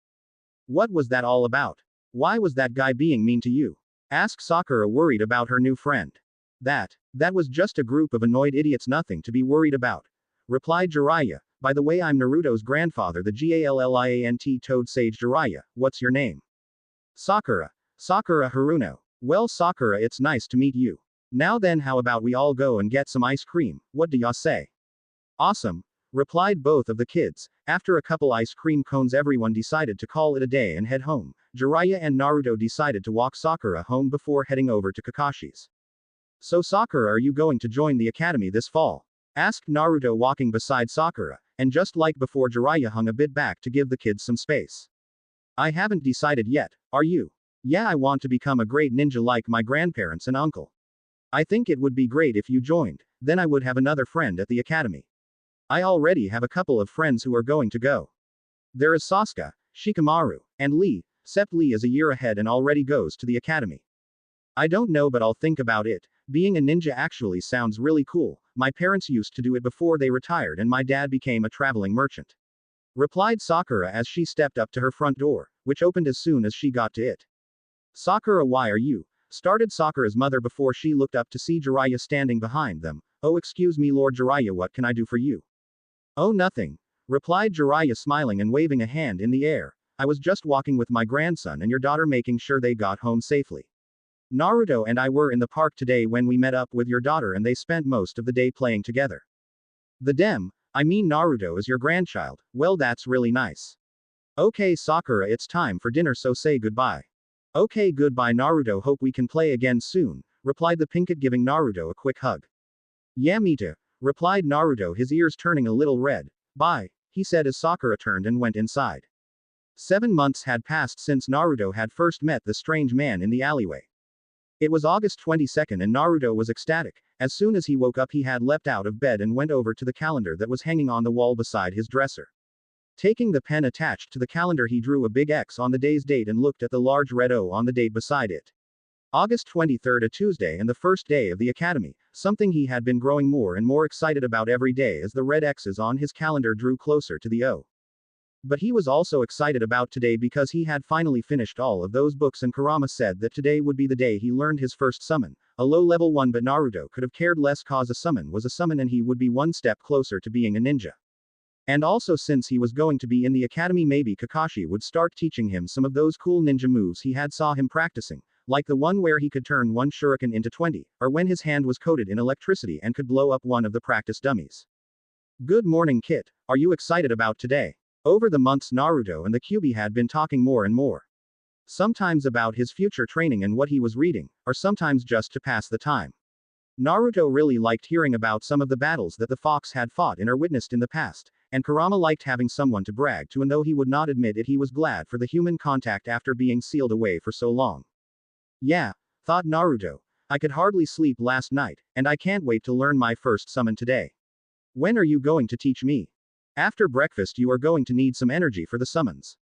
B: What was that all about? Why was that guy being mean to you? Asked Sakura, worried about her new friend. That was just a group of annoyed idiots, nothing to be worried about, replied Jiraiya. By the way, I'm Naruto's grandfather, the Galliant Toad Sage Jiraiya. What's your name? Sakura. Sakura Haruno. Well, Sakura, it's nice to meet you. Now then, how about we all go and get some ice cream? What do ya say? Awesome, replied both of the kids. After a couple ice cream cones, everyone decided to call it a day and head home. Jiraiya and Naruto decided to walk Sakura home before heading over to Kakashi's. So Sakura, are you going to join the academy this fall? Asked Naruto, walking beside Sakura, and just like before, Jiraiya hung a bit back to give the kids some space. I haven't decided yet, are you? Yeah, I want to become a great ninja like my grandparents and uncle. I think it would be great if you joined, then I would have another friend at the academy. I already have a couple of friends who are going to go. There is Sasuke, Shikamaru, and Lee, except Lee is a year ahead and already goes to the academy. I don't know, but I'll think about it. Being a ninja actually sounds really cool. My parents used to do it before they retired, and my dad became a traveling merchant. Replied Sakura as she stepped up to her front door, which opened as soon as she got to it. Sakura, why are you? Started Sakura's mother before she looked up to see Jiraiya standing behind them. Oh, excuse me, Lord Jiraiya, what can I do for you? Oh, nothing, replied Jiraiya, smiling and waving a hand in the air. I was just walking with my grandson and your daughter, making sure they got home safely. Naruto and I were in the park today when we met up with your daughter, and they spent most of the day playing together. I mean Naruto is your grandchild. Well, that's really nice. Okay, Sakura, it's time for dinner, so say goodbye. Okay, goodbye Naruto, hope we can play again soon, replied the pinkett, giving Naruto a quick hug. Yeah, me too, replied Naruto, his ears turning a little red. Bye, he said as Sakura turned and went inside. 7 months had passed since Naruto had first met the strange man in the alleyway. It was August 22nd and Naruto was ecstatic. As soon as he woke up, he had leapt out of bed and went over to the calendar that was hanging on the wall beside his dresser. Taking the pen attached to the calendar, he drew a big X on the day's date and looked at the large red O on the date beside it. August 23rd, a Tuesday, and the first day of the academy, something he had been growing more and more excited about every day as the red X's on his calendar drew closer to the O. But he was also excited about today because he had finally finished all of those books, and Kurama said that today would be the day he learned his first summon, a low-level one, but Naruto could have cared less cause a summon was a summon and he would be one step closer to being a ninja. And also, since he was going to be in the academy, maybe Kakashi would start teaching him some of those cool ninja moves he had saw him practicing, like the one where he could turn one shuriken into 20, or when his hand was coated in electricity and could blow up one of the practice dummies. Good morning, Kit. Are you excited about today? Over the months, Naruto and the Kyuubi had been talking more and more. Sometimes about his future training and what he was reading, or sometimes just to pass the time. Naruto really liked hearing about some of the battles that the fox had fought in or witnessed in the past, and Kurama liked having someone to brag to, and though he would not admit it, he was glad for the human contact after being sealed away for so long. Yeah, thought Naruto. I could hardly sleep last night, and I can't wait to learn my first summon today. When are you going to teach me? After breakfast, you are going to need some energy for the summons.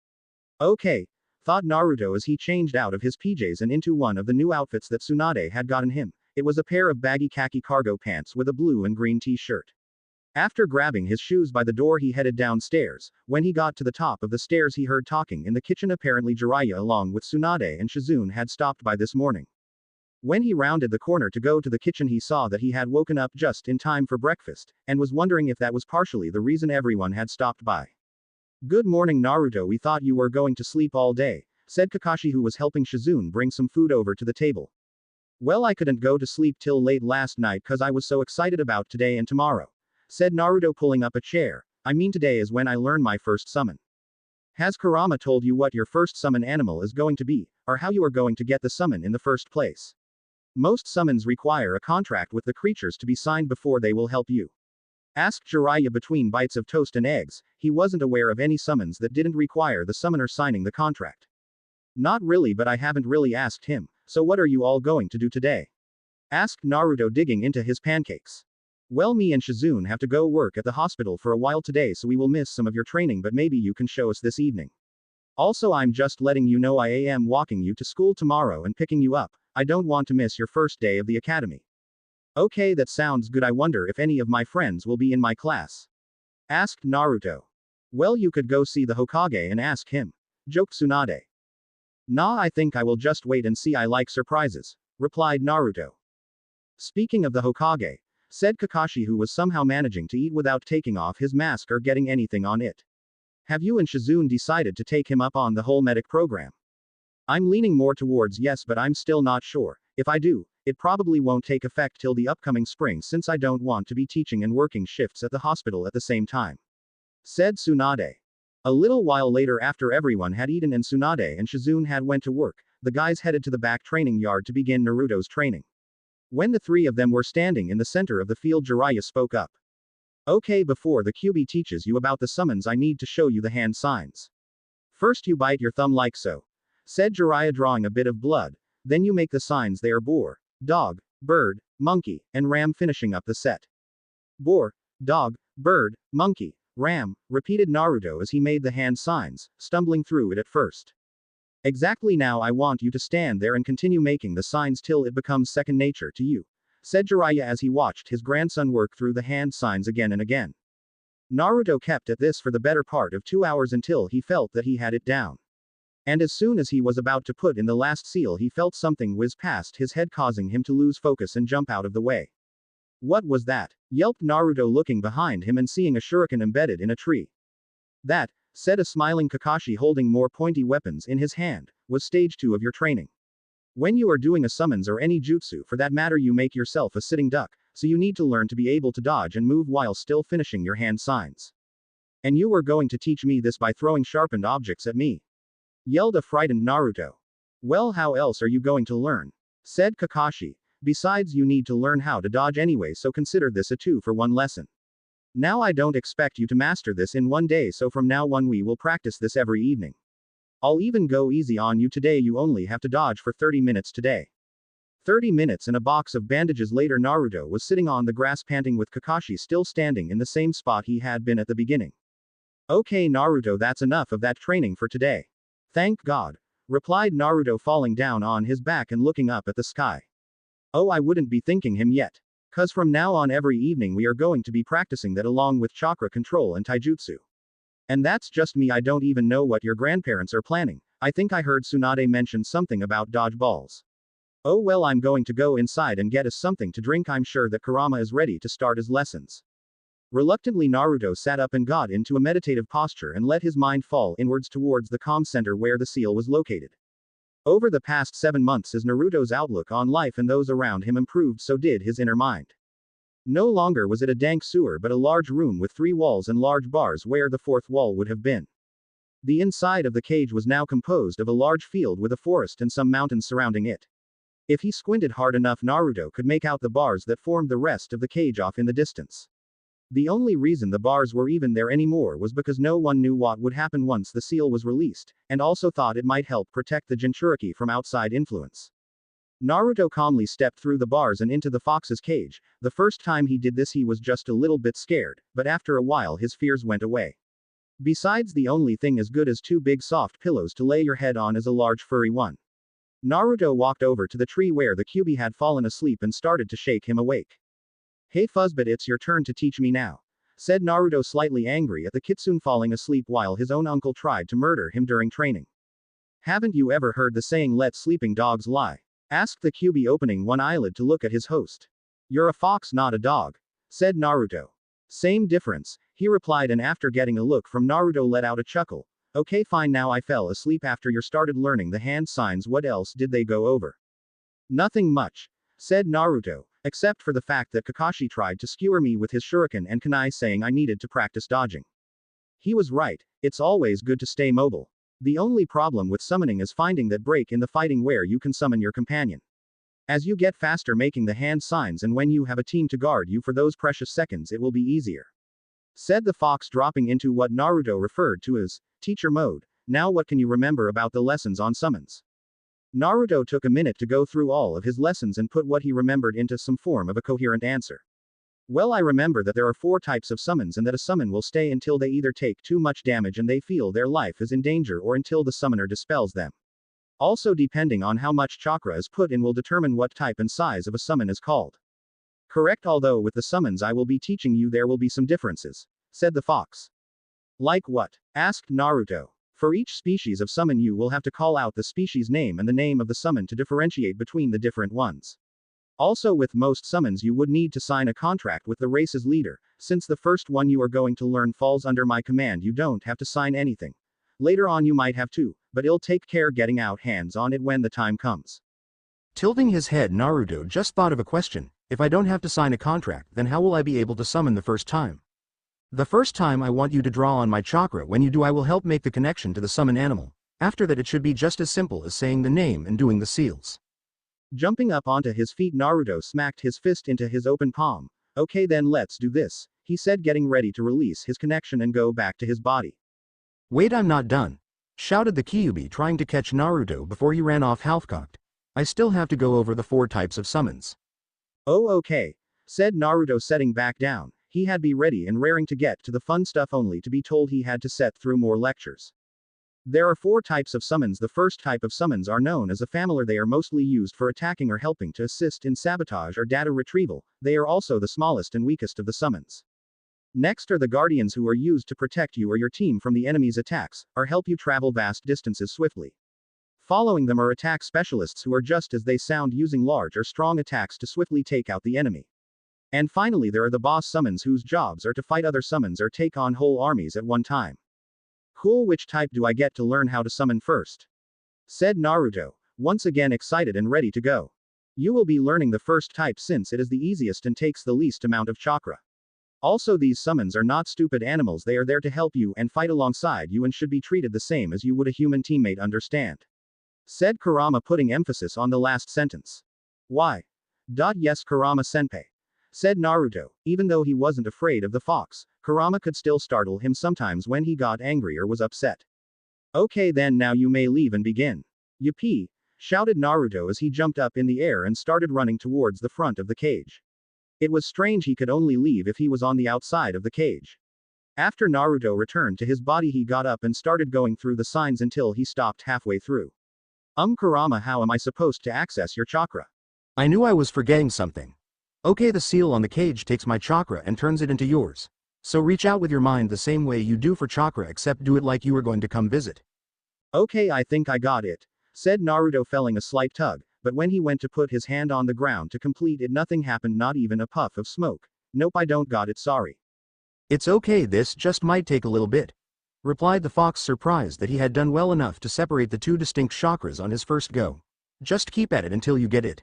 B: Okay, thought Naruto as he changed out of his PJs and into one of the new outfits that Tsunade had gotten him. It was a pair of baggy khaki cargo pants with a blue and green t-shirt. After grabbing his shoes by the door he headed downstairs. When he got to the top of the stairs he heard talking in the kitchen. Apparently Jiraiya along with Tsunade and Shizune had stopped by this morning. When he rounded the corner to go to the kitchen he saw that he had woken up just in time for breakfast, and was wondering if that was partially the reason everyone had stopped by. Good morning Naruto, we thought you were going to sleep all day, said Kakashi who was helping Shizune bring some food over to the table. Well, I couldn't go to sleep till late last night cause I was so excited about today and tomorrow, said Naruto pulling up a chair. I mean today is when I learn my first summon. Has Kurama told you what your first summon animal is going to be, or how you are going to get the summon in the first place? Most summons require a contract with the creatures to be signed before they will help you. Asked Jiraiya between bites of toast and eggs. He wasn't aware of any summons that didn't require the summoner signing the contract. Not really, but I haven't really asked him, so what are you all going to do today? Asked Naruto digging into his pancakes. Well, me and Shizune have to go work at the hospital for a while today, so we will miss some of your training, but maybe you can show us this evening. Also, I'm just letting you know I am walking you to school tomorrow and picking you up. I don't want to miss your first day of the academy. Okay, that sounds good. I wonder if any of my friends will be in my class. Asked Naruto. Well, you could go see the Hokage and ask him. Joked Tsunade. Nah, I think I will just wait and see. I like surprises, replied Naruto. Speaking of the Hokage, said Kakashi who was somehow managing to eat without taking off his mask or getting anything on it. Have you and Shizune decided to take him up on the whole medic program? I'm leaning more towards yes, but I'm still not sure. If I do, it probably won't take effect till the upcoming spring since I don't want to be teaching and working shifts at the hospital at the same time, said Tsunade. A little while later, after everyone had eaten and Tsunade and Shizune had went to work, the guys headed to the back training yard to begin Naruto's training. When the three of them were standing in the center of the field, Jiraiya spoke up. Okay, before the QB teaches you about the summons I need to show you the hand signs. First you bite your thumb like so, said Jiraiya drawing a bit of blood. Then you make the signs. They are boar, dog, bird, monkey, and ram, finishing up the set. Boar, dog, bird, monkey, ram, repeated Naruto as he made the hand signs, stumbling through it at first. Exactly, now I want you to stand there and continue making the signs till it becomes second nature to you, said Jiraiya as he watched his grandson work through the hand signs again and again. Naruto kept at this for the better part of 2 hours until he felt that he had it down. And as soon as he was about to put in the last seal, he felt something whiz past his head, causing him to lose focus and jump out of the way. What was that? Yelped Naruto, looking behind him and seeing a shuriken embedded in a tree. That, said a smiling Kakashi holding more pointy weapons in his hand, was stage 2 of your training. When you are doing a summons or any jutsu for that matter, you make yourself a sitting duck, so you need to learn to be able to dodge and move while still finishing your hand signs. And you were going to teach me this by throwing sharpened objects at me? Yelled a frightened Naruto. Well, how else are you going to learn? Said Kakashi. Besides, you need to learn how to dodge anyway, so consider this a 2-for-1 lesson. Now I don't expect you to master this in one day, so from now on we will practice this every evening. I'll even go easy on you today. You only have to dodge for 30 minutes today. 30 minutes and a box of bandages later, Naruto was sitting on the grass panting with Kakashi still standing in the same spot he had been at the beginning. Okay Naruto, that's enough of that training for today. Thank God, replied Naruto, falling down on his back and looking up at the sky. Oh, I wouldn't be thanking him yet. Cause from now on every evening we are going to be practicing that along with chakra control and taijutsu. And that's just me. I don't even know what your grandparents are planning. I think I heard Tsunade mention something about dodgeballs. Oh well, I'm going to go inside and get us something to drink. I'm sure that Kurama is ready to start his lessons. Reluctantly, Naruto sat up and got into a meditative posture and let his mind fall inwards towards the calm center where the seal was located. Over the past 7 months, as Naruto's outlook on life and those around him improved, so did his inner mind. No longer was it a dank sewer but a large room with 3 walls and large bars where the 4th wall would have been. The inside of the cage was now composed of a large field with a forest and some mountains surrounding it. If he squinted hard enough, Naruto could make out the bars that formed the rest of the cage off in the distance. The only reason the bars were even there anymore was because no one knew what would happen once the seal was released, and also thought it might help protect the Jinchuriki from outside influence. Naruto calmly stepped through the bars and into the fox's cage. The first time he did this he was just a little bit scared, but after a while his fears went away. Besides, the only thing as good as two big soft pillows to lay your head on is a large furry one. Naruto walked over to the tree where the Kyuubi had fallen asleep and started to shake him awake. Hey Fuzzbit, it's your turn to teach me now, said Naruto, slightly angry at the kitsune falling asleep while his own uncle tried to murder him during training. Haven't you ever heard the saying let sleeping dogs lie? Asked the Kyuubi, opening one eyelid to look at his host. You're a fox, not a dog, said Naruto. Same difference, he replied, and after getting a look from Naruto let out a chuckle. Okay fine, now I fell asleep after you started learning the hand signs. What else did they go over? Nothing much, said Naruto, except for the fact that Kakashi tried to skewer me with his shuriken and kunai, saying I needed to practice dodging. He was right, it's always good to stay mobile. The only problem with summoning is finding that break in the fighting where you can summon your companion. As you get faster making the hand signs and when you have a team to guard you for those precious seconds, it will be easier, said the fox, dropping into what Naruto referred to as teacher mode. Now what can you remember about the lessons on summons? Naruto took a minute to go through all of his lessons and put what he remembered into some form of a coherent answer. Well, I remember that there are 4 types of summons and that a summon will stay until they either take too much damage and they feel their life is in danger or until the summoner dispels them. Also, depending on how much chakra is put in will determine what type and size of a summon is called. Correct, although with the summons I will be teaching you there will be some differences, said the fox. Like what? Asked Naruto. For each species of summon you will have to call out the species name and the name of the summon to differentiate between the different ones. Also, with most summons you would need to sign a contract with the race's leader. Since the first one you are going to learn falls under my command, you don't have to sign anything. Later on you might have to, but I'll take care getting out hands on it when the time comes.
A: Tilting his head, Naruto just thought of a question. If I don't have to sign a contract, then how will I be able to summon the first time? The first time I want you to draw on my chakra. When you do, I will help make the connection to the summon animal. After that it should be just as simple as saying the name and doing the seals.
B: Jumping up onto his feet, Naruto smacked his fist into his open palm. Okay then, let's do this, he said, getting ready to release his connection and go back to his body.
A: Wait, I'm not done, shouted the Kyuubi, trying to catch Naruto before he ran off half-cocked. I still have to go over the 4 types of summons.
B: Oh okay, said Naruto, setting back down. He had be ready and raring to get to the fun stuff only to be told he had to sit through more lectures. There are 4 types of summons. The first type of summons are known as a familiar. They are mostly used for attacking or helping to assist in sabotage or data retrieval. They are also the smallest and weakest of the summons. Next are the guardians, who are used to protect you or your team from the enemy's attacks, or help you travel vast distances swiftly. Following them are attack specialists, who are just as they sound, using large or strong attacks to swiftly take out the enemy. And finally there are the boss summons, whose jobs are to fight other summons or take on whole armies at one time. Cool, which type do I get to learn how to summon first? Said Naruto, once again excited and ready to go. You will be learning the first type since it is the easiest and takes the least amount of chakra. Also, these summons are not stupid animals. They are there to help you and fight alongside you and should be treated the same as you would a human teammate, understand? Said Kurama, putting emphasis on the last sentence. Why? Yes, Kurama senpai, said Naruto. Even though he wasn't afraid of the fox, Kurama could still startle him sometimes when he got angry or was upset. Okay then, now you may leave and begin. Yippee! Shouted Naruto as he jumped up in the air and started running towards the front of the cage. It was strange he could only leave if he was on the outside of the cage. After Naruto returned to his body, he got up and started going through the signs until he stopped halfway through. Kurama, how am I supposed to access your chakra?
A: I knew I was forgetting something. Okay, the seal on the cage takes my chakra and turns it into yours. So reach out with your mind the same way you do for chakra, except do it like you were going to come visit.
B: Okay, I think I got it, said Naruto, feeling a slight tug, but when he went to put his hand on the ground to complete it, nothing happened, not even a puff of smoke. Nope, I don't got it, sorry.
A: It's okay, this just might take a little bit, replied the fox, surprised that he had done well enough to separate the 2 distinct chakras on his first go. Just keep at it until you get it.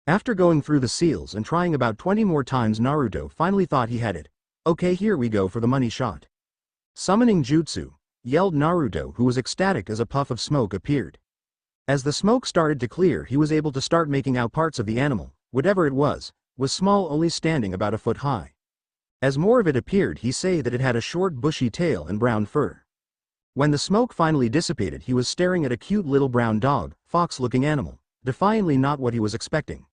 A: After going through the seals and trying about 20 more times, Naruto finally thought he had it. Okay, here we go for the money shot. Summoning jutsu, yelled Naruto, who was ecstatic as a puff of smoke appeared. As the smoke started to clear, he was able to start making out parts of the animal. Whatever it was small, only standing about a foot high. As more of it appeared, he said that it had a short bushy tail and brown fur. When the smoke finally dissipated, he was staring at a cute little brown dog, fox-looking animal, defiantly not what he was expecting.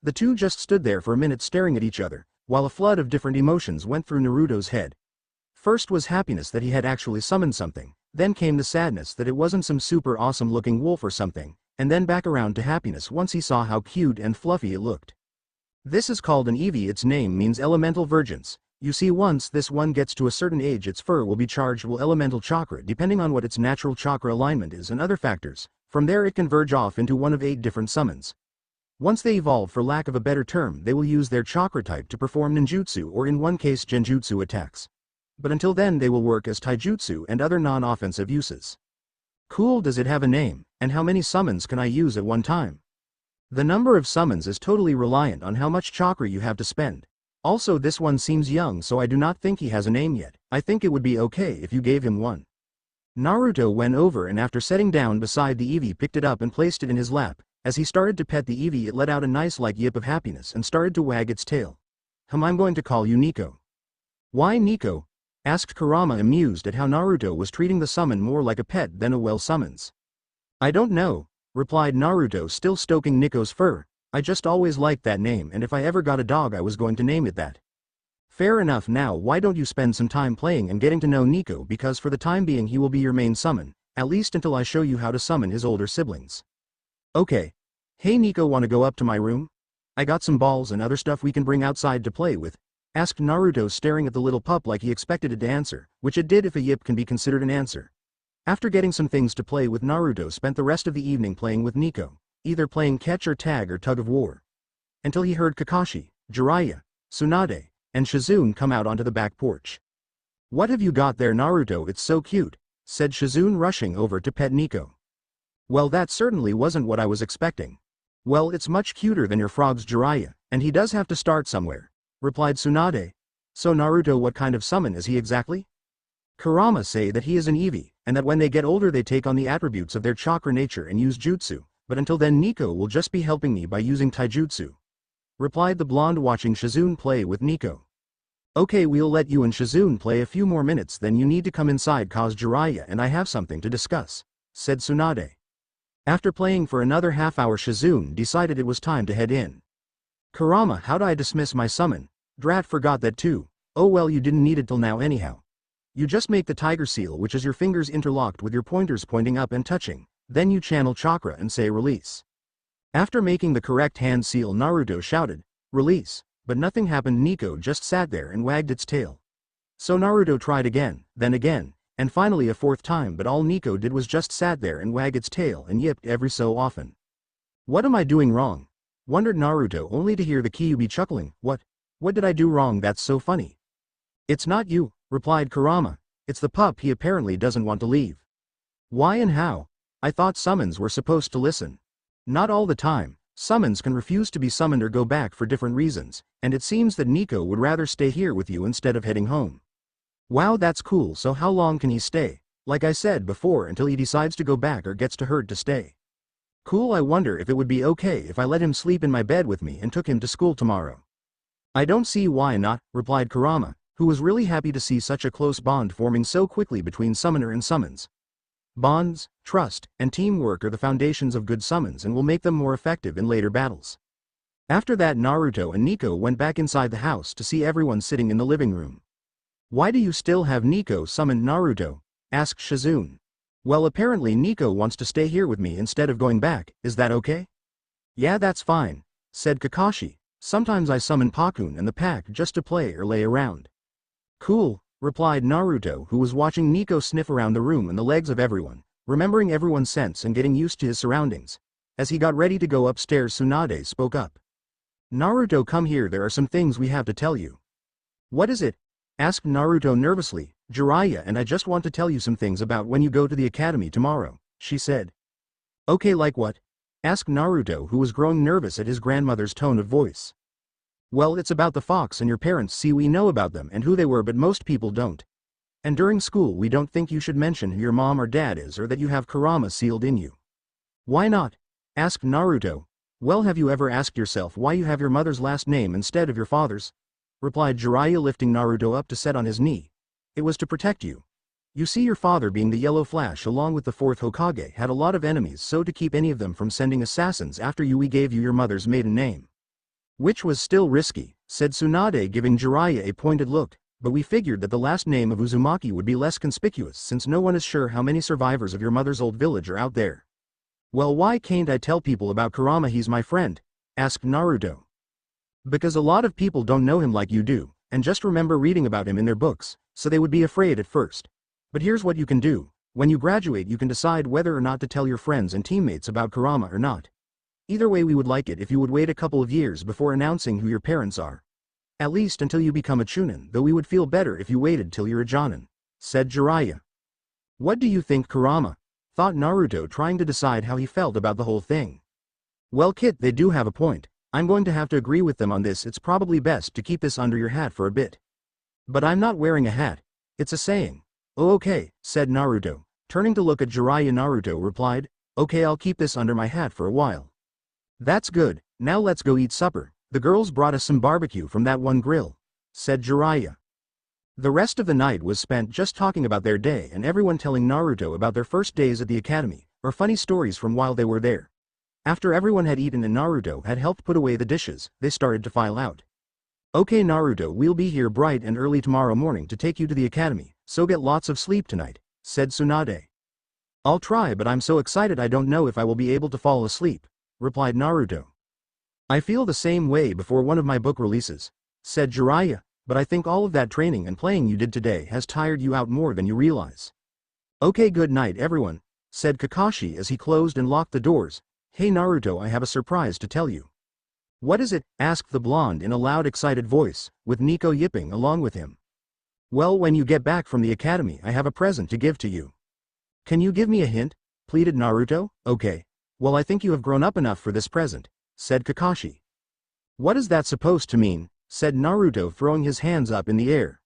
A: The 2 just stood there for a minute staring at each other, while a flood of different emotions went through Naruto's head. First was happiness that he had actually summoned something, then came the sadness that it wasn't some super awesome looking wolf or something, and then back around to happiness once he saw how cute and fluffy it looked. This is called an Eevee. Its name means elemental virgins. You see, once this one gets to a certain age, its fur will be charged with elemental chakra depending on what its natural chakra alignment is and other factors. From there it can verge off into one of 8 different summons. Once they evolve, for lack of a better term, they will use their chakra type to perform ninjutsu or in one case genjutsu attacks. But until then they will work as taijutsu and other non-offensive uses. Cool. Does it have a name, and how many summons can I use at one time? The number of summons is totally reliant on how much chakra you have to spend. Also, this one seems young, so I do not think he has a name yet. I think it would be okay if you gave him one. Naruto went over and after setting down beside the Eevee picked it up and placed it in his lap. As he started to pet the Eevee, it let out a nice yip of happiness and started to wag its tail. I'm going to call you Nico. Why Nico? Asked Kurama, amused at how Naruto was treating the summon more like a pet than a summons. I don't know, replied Naruto, still stoking Nico's fur. I just always liked that name, and if I ever got a dog I was going to name it that. Fair enough. Now why don't you spend some time playing and getting to know Nico, because for the time being he will be your main summon, at least until I show you how to summon his older siblings. Okay. Hey Nico, wanna go up to my room? I got some balls and other stuff we can bring outside to play with, asked Naruto, staring at the little pup like he expected it to answer, which it did if a yip can be considered an answer. After getting some things to play with, Naruto spent the rest of the evening playing with Nico, either playing catch or tag or tug of war. Until he heard Kakashi, Jiraiya, Tsunade, and Shizune come out onto the back porch. What have you got there, Naruto? It's so cute, said Shizune, rushing over to pet Nico. Well, that certainly wasn't what I was expecting. Well, it's much cuter than your frog's, Jiraiya, and he does have to start somewhere, replied Tsunade. So Naruto, what kind of summon is he exactly? Kurama say that he is an Eevee, and that when they get older they take on the attributes of their chakra nature and use jutsu, but until then Nico will just be helping me by using taijutsu, replied the blonde, watching Shizune play with Nico. Okay, we'll let you and Shizune play a few more minutes, then you need to come inside cause Jiraiya and I have something to discuss, said Tsunade. After playing for another half hour, Shizune decided it was time to head in. Kurama, how'd I dismiss my summon? Drat, forgot that too. Oh well, you didn't need it till now anyhow. You just make the tiger seal, which is your fingers interlocked with your pointers pointing up and touching, then you channel chakra and say release. After making the correct hand seal, Naruto shouted, release, but nothing happened. Nico just sat there and wagged its tail. So Naruto tried again, then again, and finally a 4th time, but all Nico did was just sat there and wag its tail and yipped every so often. What am I doing wrong? Wondered Naruto, only to hear the Kyuubi chuckling. What did I do wrong that's so funny? It's not you, replied Kurama. It's the pup. He apparently doesn't want to leave. Why and how? I thought summons were supposed to listen. Not all the time. Summons can refuse to be summoned or go back for different reasons, and it seems that Nico would rather stay here with you instead of heading home. Wow, that's cool. So how long can he stay? Like I said before, until he decides to go back or gets too hurt to stay. Cool. I wonder if it would be okay if I let him sleep in my bed with me and took him to school tomorrow. I don't see why not, replied Kurama, who was really happy to see such a close bond forming so quickly between summoner and summons. Bonds, trust, and teamwork are the foundations of good summons and will make them more effective in later battles. After that, Naruto and Nico went back inside the house to see everyone sitting in the living room. Why do you still have Nico summoned, Naruto? Asked Shizune. Well, apparently Nico wants to stay here with me instead of going back. Is that okay? Yeah, that's fine, said Kakashi. Sometimes I summon Pakun and the pack just to play or lay around. Cool, replied Naruto, who was watching Nico sniff around the room and the legs of everyone, remembering everyone's scents and getting used to his surroundings. As he got ready to go upstairs, Tsunade spoke up. Naruto, come here, there are some things we have to tell you. What is it? Asked Naruto nervously. Jiraiya and I just want to tell you some things about when you go to the academy tomorrow, she said. Okay, like what? Asked Naruto, who was growing nervous at his grandmother's tone of voice. Well, it's about the fox and your parents. See, we know about them and who they were, but most people don't. And during school we don't think you should mention who your mom or dad is or that you have Kurama sealed in you. Why not? Asked Naruto. Well, have you ever asked yourself why you have your mother's last name instead of your father's? Replied Jiraiya, lifting Naruto up to set on his knee. It was to protect you. You see, your father, being the Yellow Flash along with the 4th Hokage, had a lot of enemies, so to keep any of them from sending assassins after you, we gave you your mother's maiden name. Which was still risky, said Tsunade, giving Jiraiya a pointed look. but we figured that the last name of Uzumaki would be less conspicuous since no one is sure how many survivors of your mother's old village are out there. Well, why can't I tell people about Kurama? He's my friend, asked Naruto. Because a lot of people don't know him like you do, and just remember reading about him in their books, so they would be afraid at first. But here's what you can do. When you graduate, you can decide whether or not to tell your friends and teammates about Kurama or not. Either way, we would like it if you would wait a couple of years before announcing who your parents are. At least until you become a Chunin, though we would feel better if you waited till you're a Jonin, said Jiraiya. What do you think, Kurama? Thought Naruto, trying to decide how he felt about the whole thing. Well, Kit, they do have a point. I'm going to have to agree with them on this. It's probably best to keep this under your hat for a bit. But I'm not wearing a hat. It's a saying. Oh, okay, said Naruto. Turning to look at Jiraiya, Naruto replied, okay, I'll keep this under my hat for a while. That's good. Now let's go eat supper. The girls brought us some barbecue from that one grill, said Jiraiya. The rest of the night was spent just talking about their day and everyone telling Naruto about their first days at the academy, or funny stories from while they were there. After everyone had eaten and Naruto had helped put away the dishes, they started to file out. Okay, Naruto, we'll be here bright and early tomorrow morning to take you to the academy, so get lots of sleep tonight, said Tsunade. I'll try, but I'm so excited I don't know if I will be able to fall asleep, replied Naruto. I feel the same way before one of my book releases, said Jiraiya, but I think all of that training and playing you did today has tired you out more than you realize. Okay, good night everyone, said Kakashi as he closed and locked the doors. Hey Naruto, I have a surprise to tell you. What is it? Asked the blonde in a loud, excited voice, with Nico yipping along with him. Well, when you get back from the academy, I have a present to give to you. Can you give me a hint? Pleaded Naruto. Okay. Well, I think you have grown up enough for this present, said Kakashi. What is that supposed to mean? Said Naruto, throwing his hands up in the air.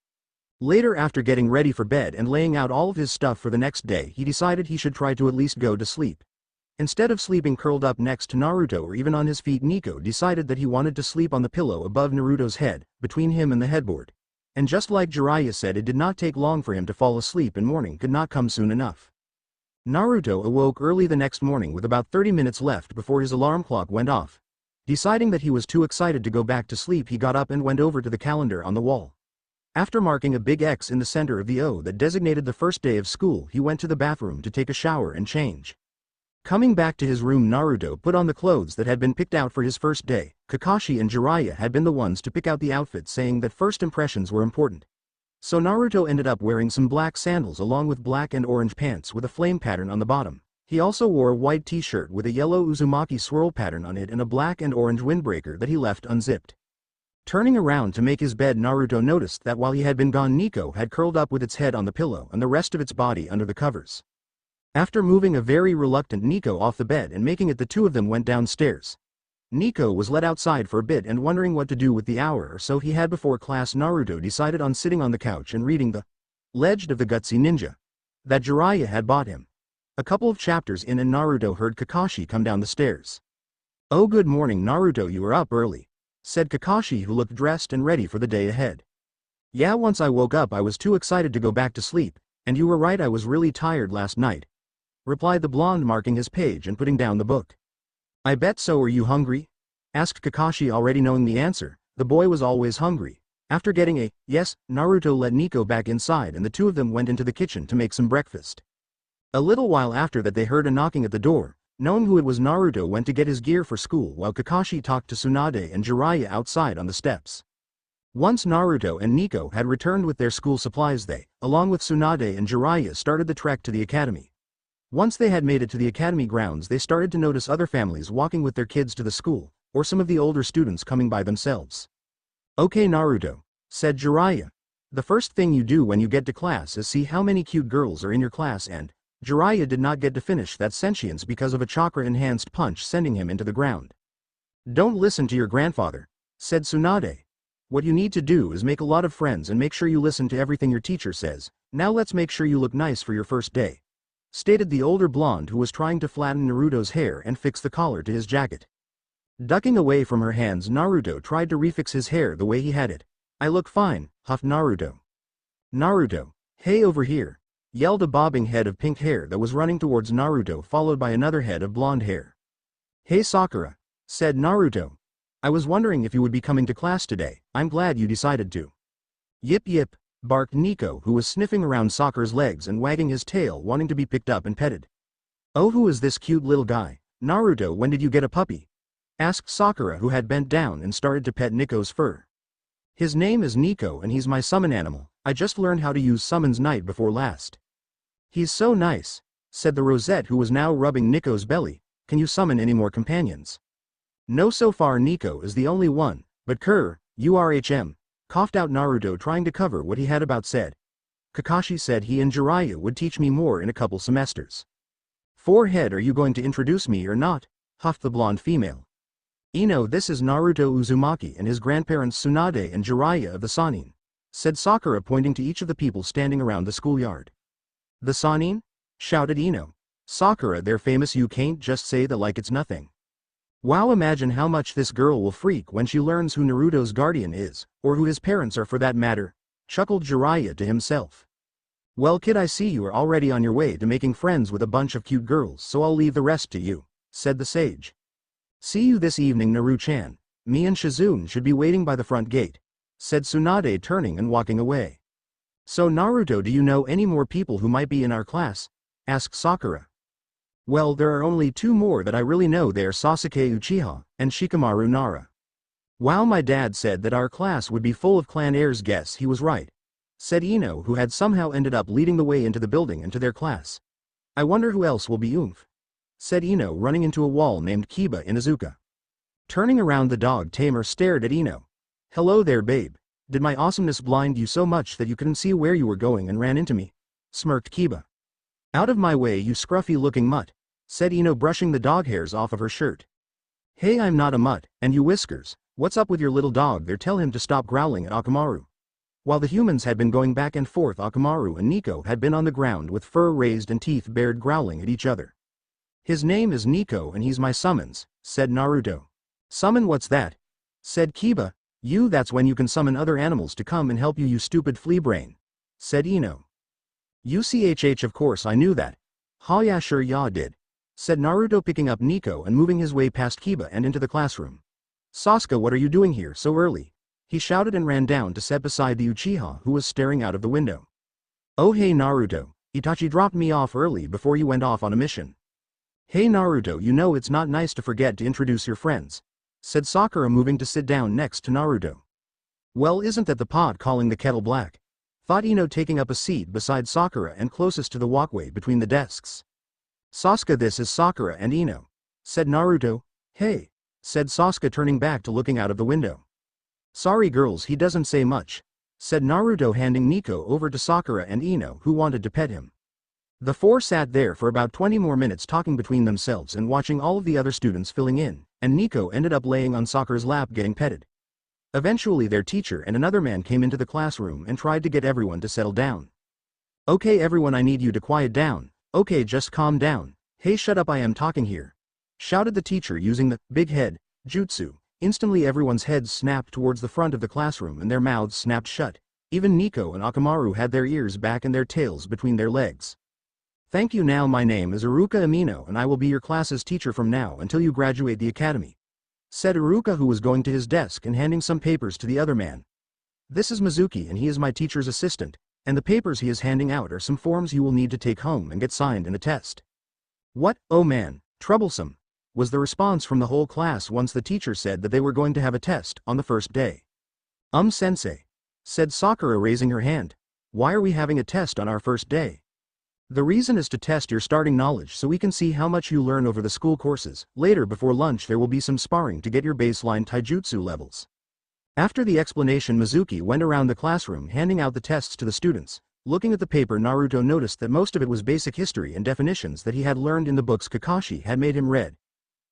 A: Later, after getting ready for bed and laying out all of his stuff for the next day, he decided he should try to at least go to sleep. Instead of sleeping curled up next to Naruto or even on his feet, Nico decided that he wanted to sleep on the pillow above Naruto's head, between him and the headboard. And just like Jiraiya said, it did not take long for him to fall asleep and morning could not come soon enough. Naruto awoke early the next morning with about 30 minutes left before his alarm clock went off. Deciding that he was too excited to go back to sleep, he got up and went over to the calendar on the wall. After marking a big X in the center of the O that designated the first day of school, he went to the bathroom to take a shower and change. Coming back to his room, Naruto put on the clothes that had been picked out for his first day. Kakashi and Jiraiya had been the ones to pick out the outfit, saying that first impressions were important. So Naruto ended up wearing some black sandals along with black and orange pants with a flame pattern on the bottom. He also wore a white t-shirt with a yellow Uzumaki swirl pattern on it and a black and orange windbreaker that he left unzipped. Turning around to make his bed, Naruto noticed that while he had been gone, Nico had curled up with its head on the pillow and the rest of its body under the covers. After moving a very reluctant Nico off the bed and making it, the two of them went downstairs. Nico was let outside for a bit and wondering what to do with the hour or so he had before class. Naruto decided on sitting on the couch and reading the Legend of the Gutsy Ninja that Jiraiya had bought him. A couple of chapters in and Naruto heard Kakashi come down the stairs. Oh, good morning Naruto, you are up early, said Kakashi, who looked dressed and ready for the day ahead. Yeah, once I woke up I was too excited to go back to sleep, and you were right, I was really tired last night, replied the blonde, marking his page and putting down the book. I bet so. Are you hungry? Asked Kakashi, already knowing the answer. The boy was always hungry. After getting a yes, Naruto let Nico back inside and the two of them went into the kitchen to make some breakfast. A little while after that they heard a knocking at the door. Knowing who it was, Naruto went to get his gear for school while Kakashi talked to Tsunade and Jiraiya outside on the steps. Once Naruto and Nico had returned with their school supplies, they, along with Tsunade and Jiraiya, started the trek to the academy. Once they had made it to the academy grounds, they started to notice other families walking with their kids to the school, or some of the older students coming by themselves. Okay Naruto, said Jiraiya. The first thing you do when you get to class is see how many cute girls are in your class, and Jiraiya did not get to finish that sentience because of a chakra-enhanced punch sending him into the ground. Don't listen to your grandfather, said Tsunade. What you need to do is make a lot of friends and make sure you listen to everything your teacher says. Now let's make sure you look nice for your first day, stated the older blonde, who was trying to flatten Naruto's hair and fix the collar to his jacket. Ducking away from her hands, Naruto tried to refix his hair the way he had it. I look fine, huffed Naruto. Naruto, hey, over here, yelled a bobbing head of pink hair that was running towards Naruto, followed by another head of blonde hair. Hey Sakura, said Naruto. I was wondering if you would be coming to class today. I'm glad you decided to. Yip yip, barked Nico, who was sniffing around Sakura's legs and wagging his tail wanting to be picked up and petted. Oh, who is this cute little guy? Naruto, when did you get a puppy? Asked Sakura, who had bent down and started to pet Nico's fur. His name is Nico and he's my summon animal. I just learned how to use summons night before last. He's so nice, said the rosette, who was now rubbing Nico's belly. Can you summon any more companions? No, so far Nico is the only one, but URHM, coughed out Naruto, trying to cover what he had about said. Kakashi said he and Jiraiya would teach me more in a couple semesters. Forehead, are you going to introduce me or not? Huffed the blonde female. This is Naruto Uzumaki and his grandparents Tsunade and Jiraiya of the Sannin, said Sakura, pointing to each of the people standing around the schoolyard. The Sannin? Shouted Ino. Sakura, they're famous, you can't just say that like it's nothing. Wow, imagine how much this girl will freak when she learns who Naruto's guardian is, or who his parents are for that matter, chuckled Jiraiya to himself. Well kid, I see you are already on your way to making friends with a bunch of cute girls, so I'll leave the rest to you, said the sage. See you this evening, Naru-chan. Me and Shizune should be waiting by the front gate, said Tsunade, turning and walking away. So Naruto, do you know any more people who might be in our class? Asked Sakura. Well, there are only two more that I really know. They are Sasuke Uchiha and Shikamaru Nara. Wow, my dad said that our class would be full of clan heirs. Guess he was right, said Ino, who had somehow ended up leading the way into the building and to their class. I wonder who else will be said Ino, running into a wall named Kiba Inuzuka. Turning around, the dog tamer stared at Ino. Hello there, babe. Did my awesomeness blind you so much that you couldn't see where you were going and ran into me? Smirked Kiba. Out of my way, you scruffy-looking mutt, said Ino, brushing the dog hairs off of her shirt. Hey, I'm not a mutt, and you Whiskers, what's up with your little dog there? Tell him to stop growling at Akamaru. While the humans had been going back and forth, Akamaru and Nico had been on the ground with fur raised and teeth bared, growling at each other. His name is Nico and he's my summons, said Naruto. Summon, what's that? Said Kiba. That's when you can summon other animals to come and help you, you stupid flea brain, said Ino. UCHH, of course I knew that. Ha, yeah, sure ya did, said Naruto, picking up Nico and moving his way past Kiba and into the classroom. Sasuke, what are you doing here so early? He shouted and ran down to sit beside the Uchiha, who was staring out of the window. Oh hey Naruto, Itachi dropped me off early before you went off on a mission. Hey Naruto, it's not nice to forget to introduce your friends, said Sakura, moving to sit down next to Naruto. Well, isn't that the pot calling the kettle black? Thought Ino, taking up a seat beside Sakura and closest to the walkway between the desks. Sasuke, this is Sakura and Ino, said Naruto. Hey, said Sasuke, turning back to looking out of the window. Sorry girls, he doesn't say much, said Naruto, handing Nico over to Sakura and Ino, who wanted to pet him. The four sat there for about 20 more minutes, talking between themselves and watching all of the other students filling in, and Nico ended up laying on Sakura's lap getting petted. Eventually their teacher and another man came into the classroom and tried to get everyone to settle down. Okay everyone, I need you to quiet down. Okay, just calm down. Hey, shut up, I am talking here, shouted the teacher using the big head jutsu. Instantly everyone's heads snapped towards the front of the classroom and their mouths snapped shut. Even Nico and Akamaru had their ears back and their tails between their legs. Thank you. Now my name is Iruka Amino and I will be your class's teacher from now until you graduate the academy, said Iruka, who was going to his desk and handing some papers to the other man. This is Mizuki and he is my teacher's assistant, and the papers he is handing out are some forms you will need to take home and get signed in a test. What? Oh man, troublesome, was the response from the whole class once the teacher said that they were going to have a test on the first day. Sensei, said Sakura, raising her hand. Why are we having a test on our first day? The reason is to test your starting knowledge so we can see how much you learn over the school courses. Later before lunch there will be some sparring to get your baseline taijutsu levels. After the explanation, Mizuki went around the classroom handing out the tests to the students. Looking at the paper, Naruto noticed that most of it was basic history and definitions that he had learned in the books Kakashi had made him read.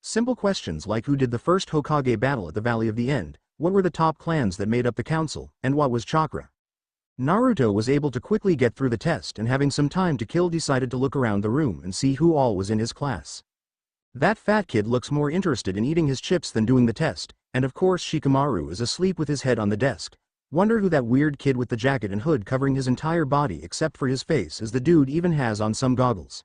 A: Simple questions like who did the first Hokage battle at the Valley of the End, what were the top clans that made up the council, and what was chakra. Naruto was able to quickly get through the test and, having some time to kill, decided to look around the room and see who all was in his class. That fat kid looks more interested in eating his chips than doing the test, and of course Shikamaru is asleep with his head on the desk. Wonder who that weird kid with the jacket and hood covering his entire body except for his face is. The dude even has on some goggles.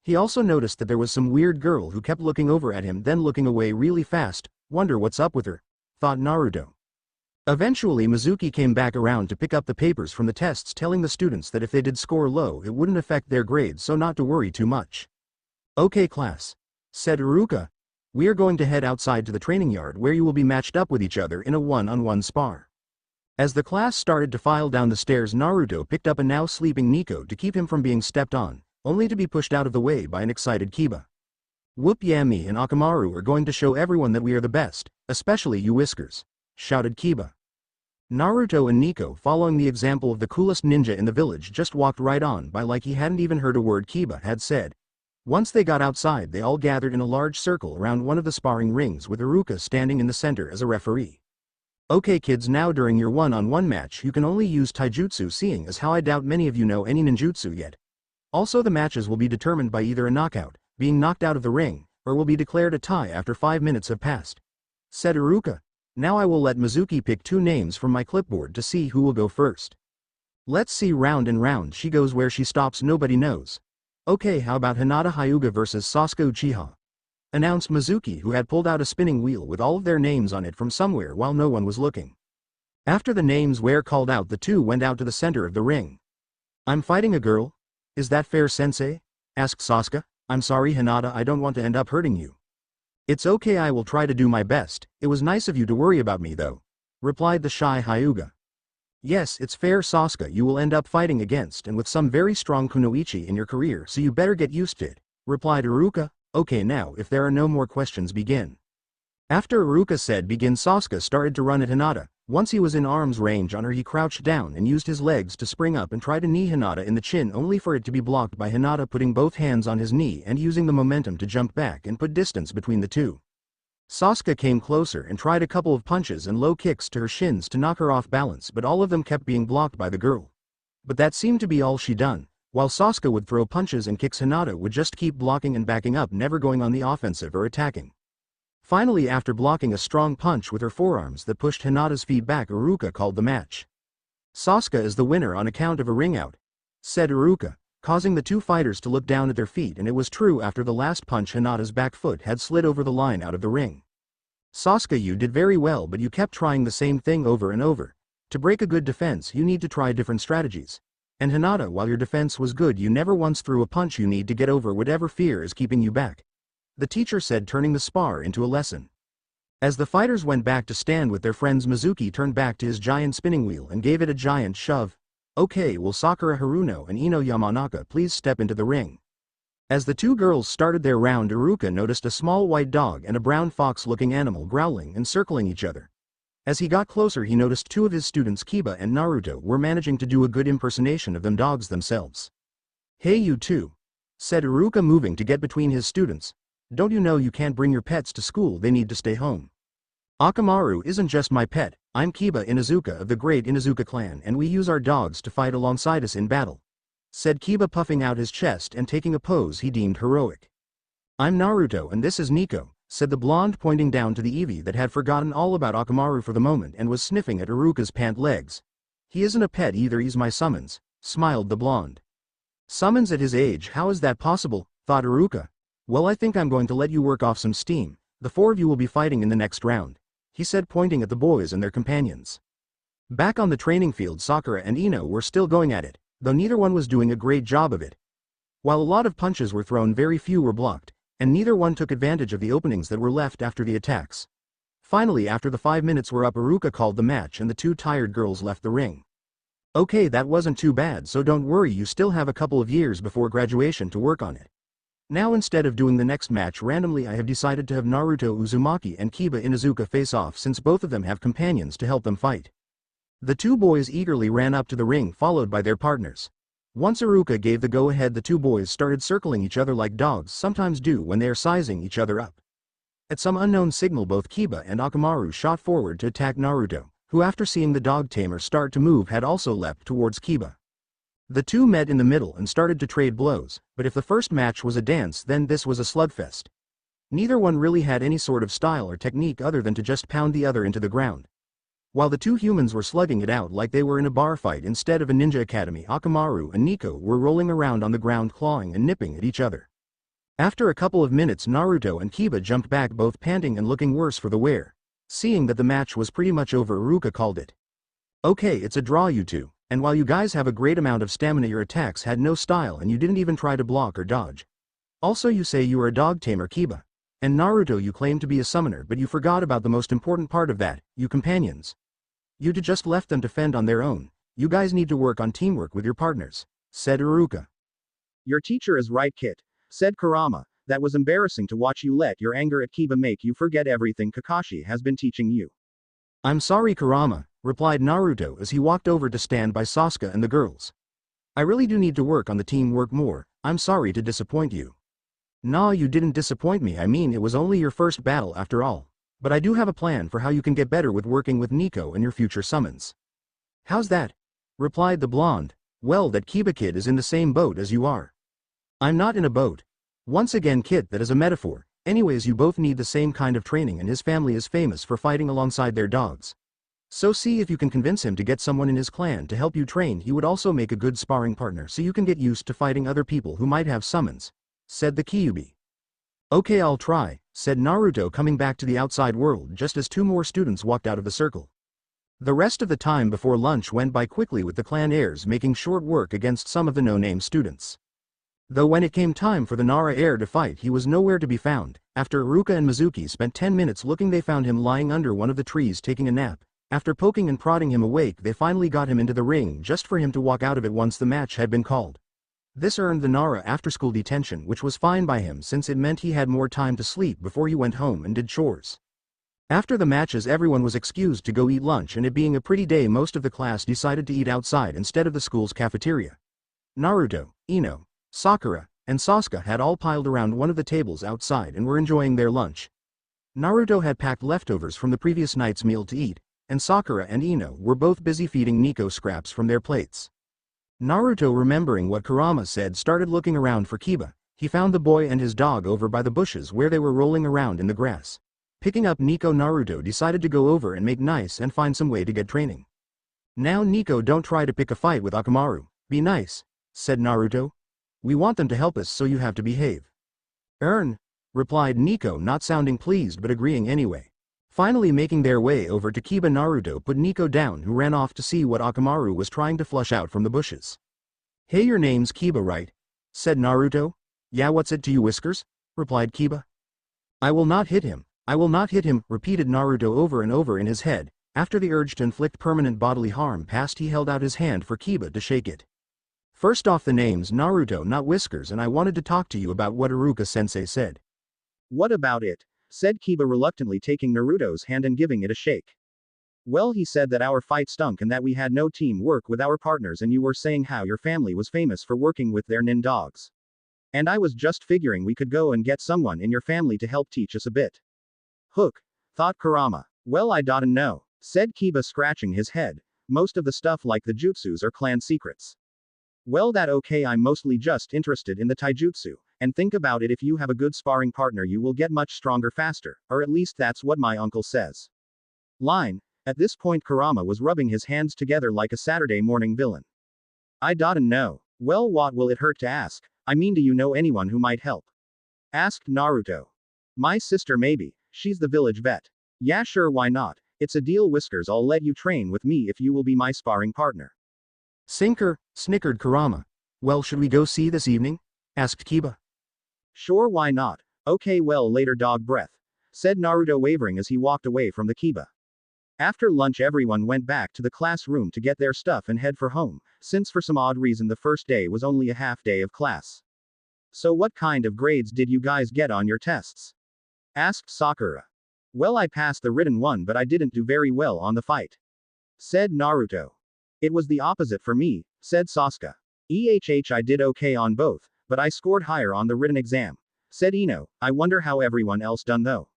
A: He also noticed that there was some weird girl who kept looking over at him then looking away really fast. Wonder what's up with her, thought Naruto. Eventually Mizuki came back around to pick up the papers from the tests, telling the students that if they did score low it wouldn't affect their grades, so not to worry too much. "Okay class," said Iruka. "We are going to head outside to the training yard where you will be matched up with each other in a one-on-one spar." As the class started to file down the stairs, Naruto picked up a now sleeping Nico to keep him from being stepped on, only to be pushed out of the way by an excited Kiba. "Whoop yeah, me and Akamaru are going to show everyone that we are the best, especially you Whiskers," shouted Kiba. Naruto and Nico, following the example of the coolest ninja in the village, just walked right on by like he hadn't even heard a word Kiba had said. Once they got outside, they all gathered in a large circle around one of the sparring rings with Iruka standing in the center as a referee. "Okay kids, now during your one-on-one match you can only use taijutsu, seeing as how I doubt many of you know any ninjutsu yet. Also the matches will be determined by either a knockout, being knocked out of the ring, or will be declared a tie after 5 minutes have passed," said Iruka. "Now I will let Mizuki pick 2 names from my clipboard to see who will go first. Let's see, round and round she goes, where she stops nobody knows. Okay, how about Hinata Hyuga versus Sasuke Uchiha?" announced Mizuki, who had pulled out a spinning wheel with all of their names on it from somewhere while no one was looking. After the names were called out, the two went out to the center of the ring. "I'm fighting a girl? Is that fair, sensei?" asked Sasuke. "I'm sorry Hinata, I don't want to end up hurting you." "It's okay, I will try to do my best. It was nice of you to worry about me though," replied the shy Hyuga. "Yes, it's fair Sasuke, you will end up fighting against and with some very strong kunoichi in your career, so you better get used to it," replied Iruka. "Okay, now if there are no more questions, begin." After Iruka said begin, Sasuke started to run at Hinata. Once he was in arm's range on her, he crouched down and used his legs to spring up and try to knee Hinata in the chin, only for it to be blocked by Hinata putting both hands on his knee and using the momentum to jump back and put distance between the two. Sasuke came closer and tried a couple of punches and low kicks to her shins to knock her off balance, but all of them kept being blocked by the girl. But that seemed to be all she done. While Sasuke would throw punches and kicks, Hinata would just keep blocking and backing up, never going on the offensive or attacking. Finally, after blocking a strong punch with her forearms that pushed Hinata's feet back, Iruka called the match. "Sasuke is the winner on account of a ring out," said Iruka, causing the two fighters to look down at their feet, and it was true. After the last punch, Hinata's back foot had slid over the line out of the ring. "Sasuke, you did very well, but you kept trying the same thing over and over. To break a good defense you need to try different strategies. And Hinata, while your defense was good, you never once threw a punch. You need to get over whatever fear is keeping you back," the teacher said, turning the spar into a lesson. As the fighters went back to stand with their friends, Mizuki turned back to his giant spinning wheel and gave it a giant shove. "Okay, will Sakura Haruno and Ino Yamanaka please step into the ring?" As the two girls started their round, Iruka noticed a small white dog and a brown fox-looking animal growling and circling each other. As he got closer, he noticed 2 of his students, Kiba and Naruto, were managing to do a good impersonation of them dogs themselves. "Hey you two," said Iruka, moving to get between his students. "Don't you know you can't bring your pets to school, they need to stay home?" "Akamaru isn't just my pet, I'm Kiba Inuzuka of the great Inuzuka clan, and we use our dogs to fight alongside us in battle," said Kiba, puffing out his chest and taking a pose he deemed heroic. "I'm Naruto and this is Nico," said the blonde, pointing down to the Eevee that had forgotten all about Akamaru for the moment and was sniffing at Iruka's pant legs. "He isn't a pet either, he's my summons," smiled the blonde. "Summons at his age, how is that possible?" thought Iruka. "Well, I think I'm going to let you work off some steam. The 4 of you will be fighting in the next round," he said, pointing at the boys and their companions. Back on the training field, Sakura and Ino were still going at it, though neither one was doing a great job of it. While a lot of punches were thrown, very few were blocked, and neither one took advantage of the openings that were left after the attacks. Finally, after the 5 minutes were up, Iruka called the match and the 2 tired girls left the ring. "Okay, that wasn't too bad, so don't worry, you still have a couple of years before graduation to work on it. Now, instead of doing the next match randomly, I have decided to have Naruto Uzumaki and Kiba Inuzuka face off, since both of them have companions to help them fight." The 2 boys eagerly ran up to the ring, followed by their partners. Once Iruka gave the go-ahead, the 2 boys started circling each other like dogs sometimes do when they are sizing each other up. At some unknown signal, both Kiba and Akamaru shot forward to attack Naruto, who, after seeing the dog tamer start to move, had also leapt towards Kiba. The 2 met in the middle and started to trade blows, but if the first match was a dance, then this was a slugfest. Neither one really had any sort of style or technique other than to just pound the other into the ground. While the 2 humans were slugging it out like they were in a bar fight instead of a ninja academy, Akamaru and Nico were rolling around on the ground, clawing and nipping at each other. After a couple of minutes, Naruto and Kiba jumped back, both panting and looking worse for the wear. Seeing that the match was pretty much over, Iruka called it. Okay, it's a draw, you two, and while you guys have a great amount of stamina, your attacks had no style and you didn't even try to block or dodge. Also, you say you are a dog tamer, Kiba. And Naruto, you claim to be a summoner, but you forgot about the most important part of that, you companions. You just left them to fend on their own. You guys need to work on teamwork with your partners, said Iruka.
B: Your teacher is right, Kit, said Kurama. That was embarrassing to watch you let your anger at Kiba make you forget everything Kakashi has been teaching you.
A: I'm sorry, Kurama, replied Naruto as he walked over to stand by Sasuke and the girls. I really do need to work on the teamwork more. I'm sorry to disappoint you. Nah, you didn't disappoint me. I mean, it was only your first battle after all. But I do have a plan for how you can get better with working with Nico and your future summons. How's that? Replied the blonde. Well, that Kiba kid is in the same boat as you are. I'm not in a boat. Once again, Kit, that is a metaphor. Anyways, you both need the same kind of training and his family is famous for fighting alongside their dogs. So see if you can convince him to get someone in his clan to help you train. He would also make a good sparring partner so you can get used to fighting other people who might have summons, said the Kyuubi. Okay, I'll try, said Naruto, coming back to the outside world just as two more students walked out of the circle. The rest of the time before lunch went by quickly with the clan heirs making short work against some of the no-name students. Though when it came time for the Nara heir to fight, he was nowhere to be found. After Iruka and Mizuki spent 10 minutes looking, they found him lying under one of the trees taking a nap. After poking and prodding him awake, they finally got him into the ring just for him to walk out of it once the match had been called. This earned the Nara after-school detention, which was fine by him since it meant he had more time to sleep before he went home and did chores. After the matches, everyone was excused to go eat lunch, and it being a pretty day, most of the class decided to eat outside instead of the school's cafeteria. Naruto, Ino, Sakura, and Sasuke had all piled around one of the tables outside and were enjoying their lunch. Naruto had packed leftovers from the previous night's meal to eat, and Sakura and Ino were both busy feeding Nico scraps from their plates. Naruto, remembering what Kurama said, started looking around for Kiba. He found the boy and his dog over by the bushes where they were rolling around in the grass. Picking up Nico, Naruto decided to go over and make nice and find some way to get training. Now Nico, don't try to pick a fight with Akamaru. Be nice, said Naruto. We want them to help us, so you have to behave. Replied Nico, not sounding pleased but agreeing anyway. Finally making their way over to Kiba, Naruto put Nico down, who ran off to see what Akamaru was trying to flush out from the bushes. Hey, your name's Kiba, right? Said Naruto. Yeah, what's it to you, Whiskers? Replied Kiba. I will not hit him. I will not hit him, repeated Naruto over and over in his head. After the urge to inflict permanent bodily harm passed, he held out his hand for Kiba to shake it. First off, the name's Naruto, not Whiskers, and I wanted to talk to you about what Iruka-sensei said.
B: What about it? Said Kiba, reluctantly taking Naruto's hand and giving it a shake. Well, he said that our fight stunk and that we had no teamwork with our partners, and you were saying how your family was famous for working with their nin dogs. And I was just figuring we could go and get someone in your family to help teach us a bit. Hook, thought Kurama. Well, I don't know, said Kiba, scratching his head. Most of the stuff like the jutsus are clan secrets. Well, that okay, I'm mostly just interested in the taijutsu, and think about it, if you have a good sparring partner you will get much stronger faster, or at least that's what my uncle says. Line. At this point Kurama was rubbing his hands together like a Saturday morning villain. I don't know. Well, what will it hurt to ask? I mean, do you know anyone who might help? Asked Naruto. My sister maybe, she's the village vet. Yeah, sure, why not? It's a deal, Whiskers, I'll let you train with me if you will be my sparring partner.
A: Sinker, snickered Kurama. Well, should we go see this evening? Asked Kiba.
B: Sure, why not? Okay, well, later, dog breath, said Naruto, wavering as he walked away from the Kiba. After lunch everyone went back to the classroom to get their stuff and head for home, since for some odd reason the first day was only a half day of class. So what kind of grades did you guys get on your tests? Asked Sakura. Well, I passed the written one, but I didn't do very well on the fight, said Naruto. It was the opposite for me, said Sasuke. I did okay on both, but I scored higher on the written exam, said Ino. I wonder how everyone else done though.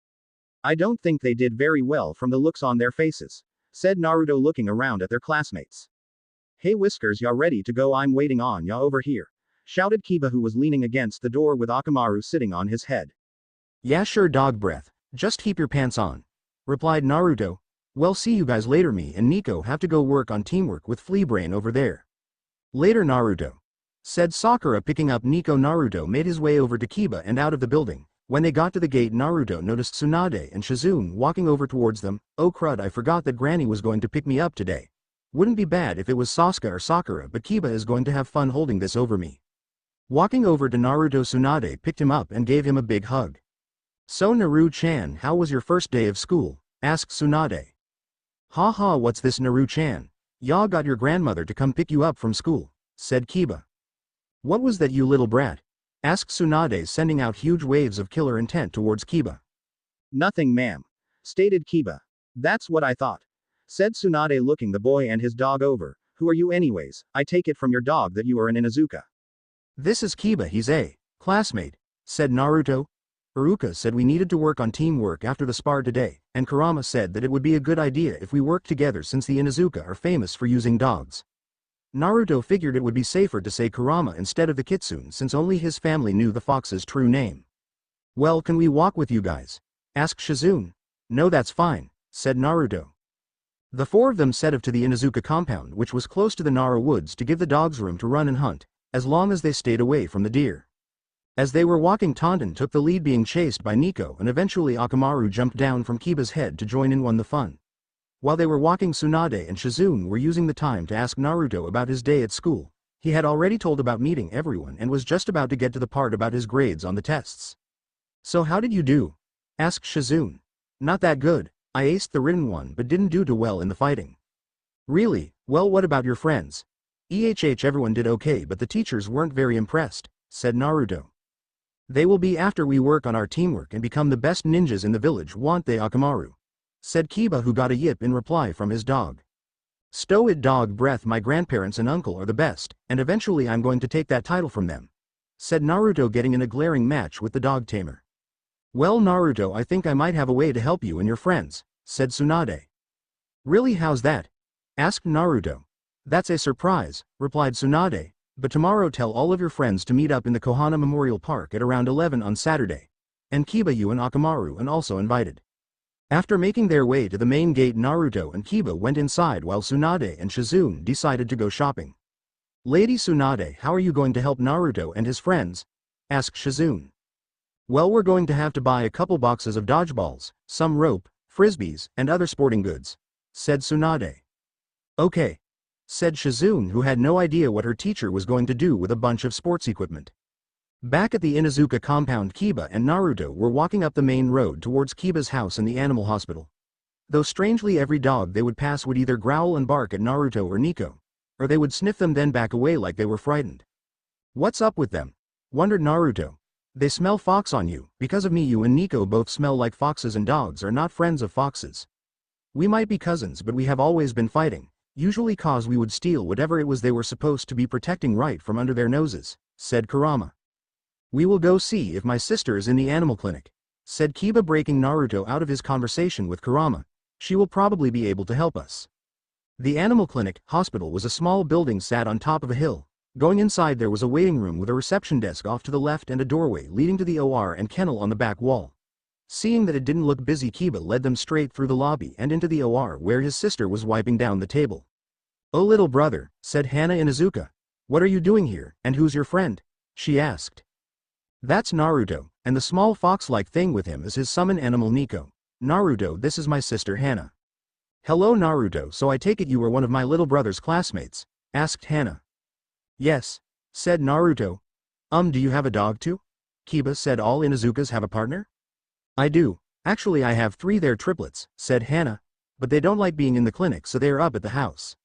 B: I don't think they did very well from the looks on their faces, said Naruto, looking around at their classmates. Hey, Whiskers, y'all ready to go? I'm waiting on y'all over here, shouted Kiba, who was leaning against the door with Akamaru sitting on his head. Yeah, sure, dog breath. Just keep your pants on, replied Naruto. Well, see you guys later. Me and Nico have to go work on teamwork with Fleabrain over there. Later, Naruto, said Sakura, picking up Nico. Naruto made his way over to Kiba and out of the building.
A: When they got to the gate, Naruto noticed Tsunade and Shizune walking over towards them. Oh crud, I forgot that Granny was going to pick me up today. Wouldn't be bad if it was Sasuke or Sakura, but Kiba is going to have fun holding this over me. Walking over to Naruto, Tsunade picked him up and gave him a big hug. So Naru-chan, how was your first day of school? Asked Tsunade. Haha, what's this, Naru-chan? Ya got your grandmother to come pick you up from school, said Kiba. What was that, you little brat? Asked Tsunade, sending out huge waves of killer intent towards Kiba.
B: Nothing, ma'am, stated Kiba. That's what I thought, said Tsunade, looking the boy and his dog over. Who are you anyways? I take it from your dog that you are an Inuzuka.
A: This is Kiba, he's a classmate, said Naruto. Iruka said we needed to work on teamwork after the spar today, and Kurama said that it would be a good idea if we worked together since the Inuzuka are famous for using dogs. Naruto figured it would be safer to say Kurama instead of the Kitsune since only his family knew the fox's true name. Well, can we walk with you guys? Asked Shizune. No, that's fine, said Naruto. The four of them set off to the Inuzuka compound, which was close to the Nara woods, to give the dogs room to run and hunt, as long as they stayed away from the deer. As they were walking, Tondan took the lead, being chased by Nico, and eventually Akamaru jumped down from Kiba's head to join in the fun. While they were walking, Tsunade and Shizune were using the time to ask Naruto about his day at school. He had already told about meeting everyone and was just about to get to the part about his grades on the tests. So how did you do? Asked Shizune. Not that good. I aced the written one but didn't do too well in the fighting. Really? Well, what about your friends? Everyone did okay, but the teachers weren't very impressed, said Naruto. They will be after we work on our teamwork and become the best ninjas in the village, won't they, Akamaru? Said Kiba, who got a yip in reply from his dog. Stow it, dog breath, my grandparents and uncle are the best, and eventually I'm going to take that title from them, said Naruto, getting in a glaring match with the dog tamer. Well, Naruto, I think I might have a way to help you and your friends, said Tsunade. Really, how's that? Asked Naruto. That's a surprise, replied Tsunade, but tomorrow tell all of your friends to meet up in the Kohana Memorial Park at around 11 on Saturday. And Kiba, you and Akamaru and also invited. After making their way to the main gate, Naruto and Kiba went inside while Tsunade and Shizune decided to go shopping. Lady Tsunade, how are you going to help Naruto and his friends? Asked Shizune. Well, we're going to have to buy a couple boxes of dodgeballs, some rope, frisbees, and other sporting goods, said Tsunade. Okay, said Shizune, who had no idea what her teacher was going to do with a bunch of sports equipment. Back at the Inuzuka compound, Kiba and Naruto were walking up the main road towards Kiba's house and the animal hospital. Though strangely, every dog they would pass would either growl and bark at Naruto or Nico, or they would sniff them then back away like they were frightened. What's up with them? Wondered Naruto. They smell fox on you. Because of me, you and Nico both smell like foxes, and dogs are not friends of foxes. We might be cousins, but we have always been fighting, usually cause we would steal whatever it was they were supposed to be protecting right from under their noses, said Kurama. We will go see if my sister is in the animal clinic, said Kiba, breaking Naruto out of his conversation with Kurama. She will probably be able to help us. The animal clinic hospital was a small building sat on top of a hill. Going inside, there was a waiting room with a reception desk off to the left and a doorway leading to the OR and kennel on the back wall. Seeing that it didn't look busy, Kiba led them straight through the lobby and into the OR, where his sister was wiping down the table. Oh, little brother, said Hana Inuzuka. What are you doing here, and who's your friend? She asked. That's Naruto, and the small fox-like thing with him is his summon animal Nico. Naruto, this is my sister Hana. Hello Naruto, so I take it you were one of my little brother's classmates? Asked Hana. Yes, said Naruto. Do you have a dog too? Kiba said. All Inuzukas have a partner? I do. Actually, I have 3, they're triplets, said Hana. But they don't like being in the clinic, so they are up at the house.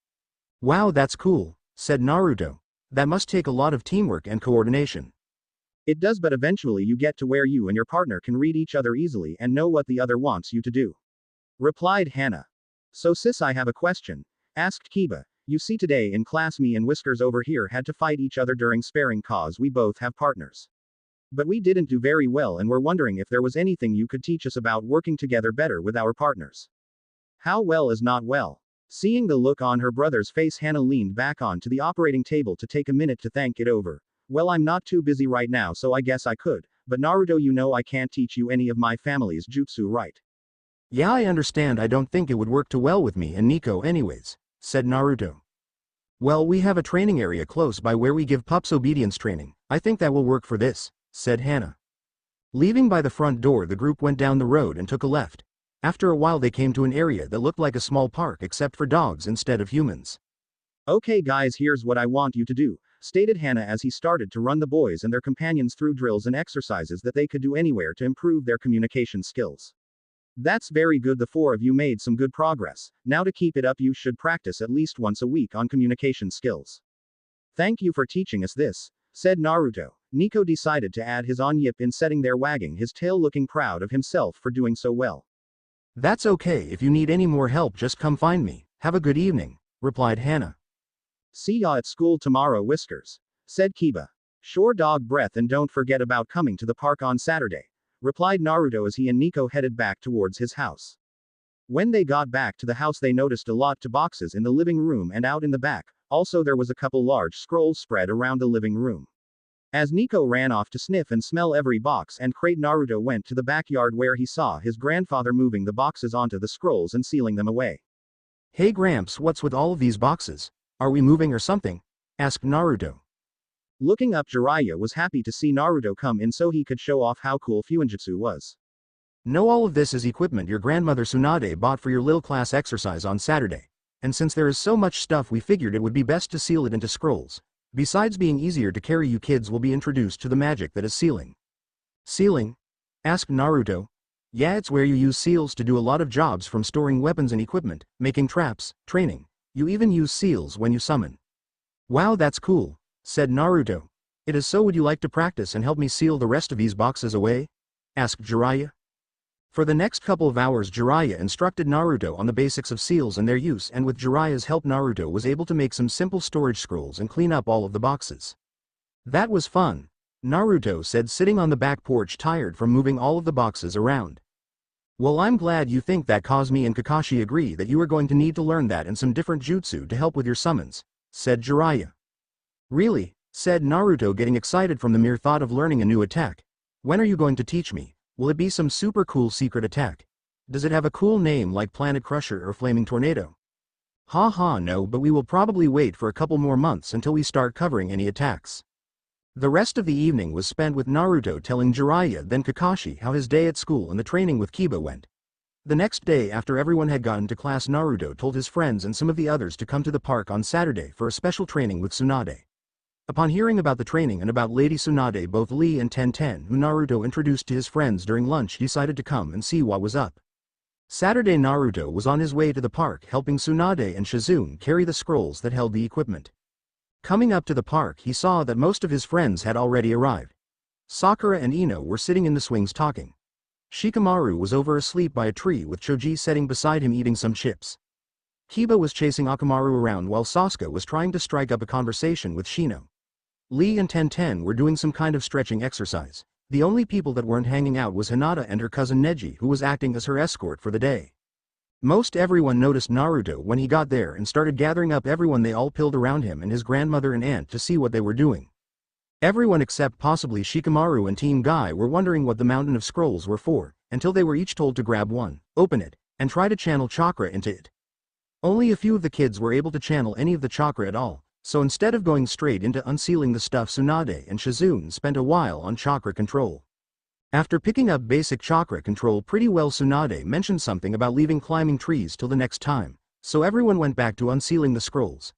A: Wow, that's cool, said Naruto. That must take a lot of teamwork and coordination.
B: It does, but eventually you get to where you and your partner can read each other easily and know what the other wants you to do, replied Hana. So sis, I have a question, asked Kiba. You see, today in class me and Whiskers over here had to fight each other during sparring cause we both have partners. But we didn't do very well and we're wondering if there was anything you could teach us about working together better with our partners. How well is not well? Seeing the look on her brother's face, Hana leaned back onto the operating table to take a minute to think it over. Well, I'm not too busy right now, so I guess I could, but Naruto, you know I can't teach you any of my family's jutsu, right?
A: Yeah, I understand. I don't think it would work too well with me and Nico anyways, said Naruto. Well, we have a training area close by where we give pups obedience training. I think that will work for this, said Hana. Leaving by the front door, the group went down the road and took a left. After a while they came to an area that looked like a small park except for dogs instead of humans.
B: Okay guys, here's what I want you to do, stated Hannah as he started to run the boys and their companions through drills and exercises that they could do anywhere to improve their communication skills. That's very good, the four of you made some good progress. Now to keep it up you should practice at least once a week on communication skills. Thank you for teaching us this, said Naruto. Nico decided to add his own yip in, sitting there wagging his tail looking proud of himself for doing so well.
A: That's okay, if you need any more help just come find me. Have a good evening, replied Hannah.
B: See ya at school tomorrow, Whiskers, said Kiba. Sure, dog breath, and don't forget about coming to the park on Saturday, replied Naruto as he and Nico headed back towards his house. When they got back to the house they noticed a lot of boxes in the living room and out in the back. Also there was a couple large scrolls spread around the living room. As Nico ran off to sniff and smell every box and crate, Naruto went to the backyard where he saw his grandfather moving the boxes onto the scrolls and sealing them away.
A: Hey Gramps, what's with all of these boxes? Are we moving or something? Asked Naruto.
B: Looking up, Jiraiya was happy to see Naruto come in so he could show off how cool Fuinjutsu was.
A: No, all of this is equipment your grandmother Tsunade bought for your little class exercise on Saturday. And since there is so much stuff, we figured it would be best to seal it into scrolls. Besides being easier to carry, you kids will be introduced to the magic that is sealing. Sealing? Asked Naruto. Yeah, it's where you use seals to do a lot of jobs, from storing weapons and equipment, making traps, training. You even use seals when you summon. Wow, that's cool, said Naruto. It is so. Would you like to practice and help me seal the rest of these boxes away? Asked Jiraiya. For the next couple of hours Jiraiya instructed Naruto on the basics of seals and their use, and with Jiraiya's help Naruto was able to make some simple storage scrolls and clean up all of the boxes. That was fun, Naruto said, sitting on the back porch tired from moving all of the boxes around. Well, I'm glad you think that, cause me and Kakashi agree that you are going to need to learn that and some different jutsu to help with your summons, said Jiraiya. Really? Said Naruto, getting excited from the mere thought of learning a new attack. When are you going to teach me? Will it be some super cool secret attack? Does it have a cool name like Planet Crusher or Flaming Tornado? Haha, no, but we will probably wait for a couple more months until we start covering any attacks. The rest of the evening was spent with Naruto telling Jiraiya then Kakashi how his day at school and the training with Kiba went. The next day, after everyone had gotten to class, Naruto told his friends and some of the others to come to the park on Saturday for a special training with Tsunade. Upon hearing about the training and about Lady Tsunade, both Lee and Tenten, who Naruto introduced to his friends during lunch, decided to come and see what was up. Saturday Naruto was on his way to the park helping Tsunade and Shizune carry the scrolls that held the equipment. Coming up to the park he saw that most of his friends had already arrived. Sakura and Ino were sitting in the swings talking. Shikamaru was over asleep by a tree with Choji sitting beside him eating some chips. Kiba was chasing Akamaru around while Sasuke was trying to strike up a conversation with Shino. Lee and Tenten were doing some kind of stretching exercise. The only people that weren't hanging out was Hinata and her cousin Neji, who was acting as her escort for the day. Most everyone noticed Naruto when he got there and started gathering up everyone. They all pilled around him and his grandmother and aunt to see what they were doing. Everyone except possibly Shikamaru and Team Guy were wondering what the mountain of scrolls were for, until they were each told to grab one, open it, and try to channel chakra into it. Only a few of the kids were able to channel any of the chakra at all, so instead of going straight into unsealing the stuff, Tsunade and Shizune spent a while on chakra control. After picking up basic chakra control pretty well, Tsunade mentioned something about leaving climbing trees till the next time, so everyone went back to unsealing the scrolls.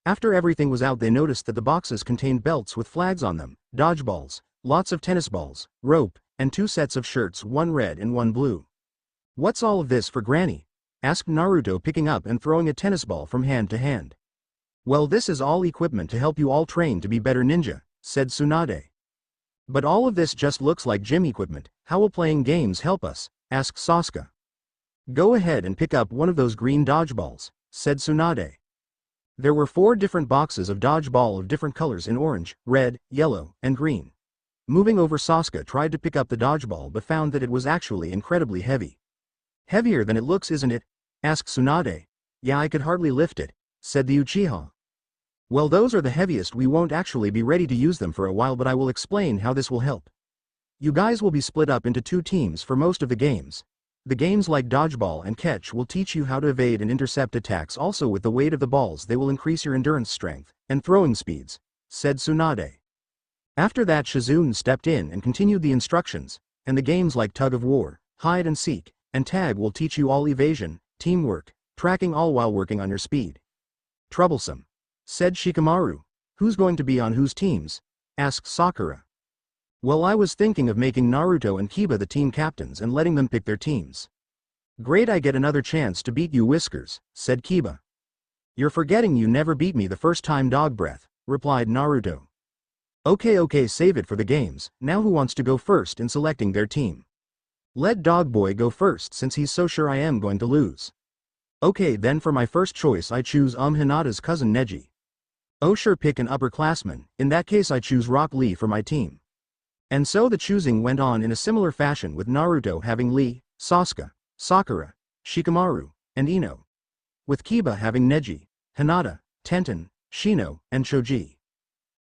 A: After everything was out they noticed that the boxes contained belts with flags on them, dodgeballs, lots of tennis balls, rope, and 2 sets of shirts, one red and one blue. What's all of this for, Granny? Asked Naruto, picking up and throwing a tennis ball from hand to hand. Well, this is all equipment to help you all train to be better ninja, said Tsunade. But all of this just looks like gym equipment. How will playing games help us? Asked Sasuke. Go ahead and pick up one of those green dodgeballs, said Tsunade. There were 4 different boxes of dodgeball of different colors in orange, red, yellow, and green. Moving over, Sasuke tried to pick up the dodgeball but found that it was actually incredibly heavy. Heavier than it looks, isn't it? Asked Tsunade. Yeah, I could hardly lift it, said the Uchiha. Well, those are the heaviest. We won't actually be ready to use them for a while, but I will explain how this will help. You guys will be split up into 2 teams for most of the games. The games like dodgeball and catch will teach you how to evade and intercept attacks. Also, with the weight of the balls they will increase your endurance strength and throwing speeds, said Tsunade. After that, Shizune stepped in and continued the instructions. and the games like tug of war, hide and seek, and tag will teach you all evasion, teamwork, tracking all while working on your speed. Troublesome, said Shikamaru. Who's going to be on whose teams? Asked Sakura. Well, I was thinking of making Naruto and Kiba the team captains and letting them pick their teams. Great, I get another chance to beat you, Whiskers, said Kiba. You're forgetting you never beat me the first time, dog breath, replied Naruto. Okay, save it for the games. Now who wants to go first in selecting their team? Let Dog Boy go first since he's so sure I am going to lose. Okay, then for my first choice I choose Hinata's cousin Neji. Oh sure, pick an upperclassman. In that case I choose Rock Lee for my team. And so the choosing went on in a similar fashion, with Naruto having Lee, Sasuke, Sakura, Shikamaru, and Ino. With Kiba having Neji, Hinata, Tenten, Shino, and Choji.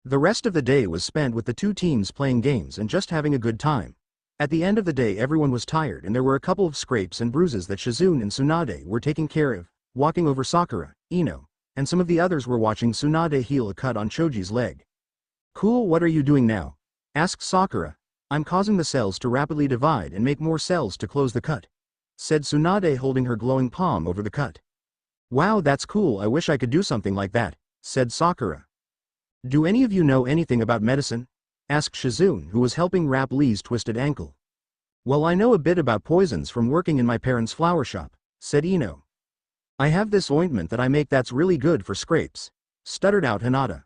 A: The rest of the day was spent with the two teams playing games and just having a good time. At the end of the day everyone was tired and there were a couple of scrapes and bruises that Shizune and Tsunade were taking care of, walking over Sakura, Ino, and some of the others were watching Tsunade heal a cut on Choji's leg. Cool, what are you doing now? Asked Sakura. I'm causing the cells to rapidly divide and make more cells to close the cut, said Tsunade, holding her glowing palm over the cut. Wow, that's cool, I wish I could do something like that, said Sakura. Do any of you know anything about medicine? Asked Shizune, who was helping wrap Lee's twisted ankle. Well, I know a bit about poisons from working in my parents' flower shop, said Ino. I have this ointment that I make that's really good for scrapes, stuttered out Hinata.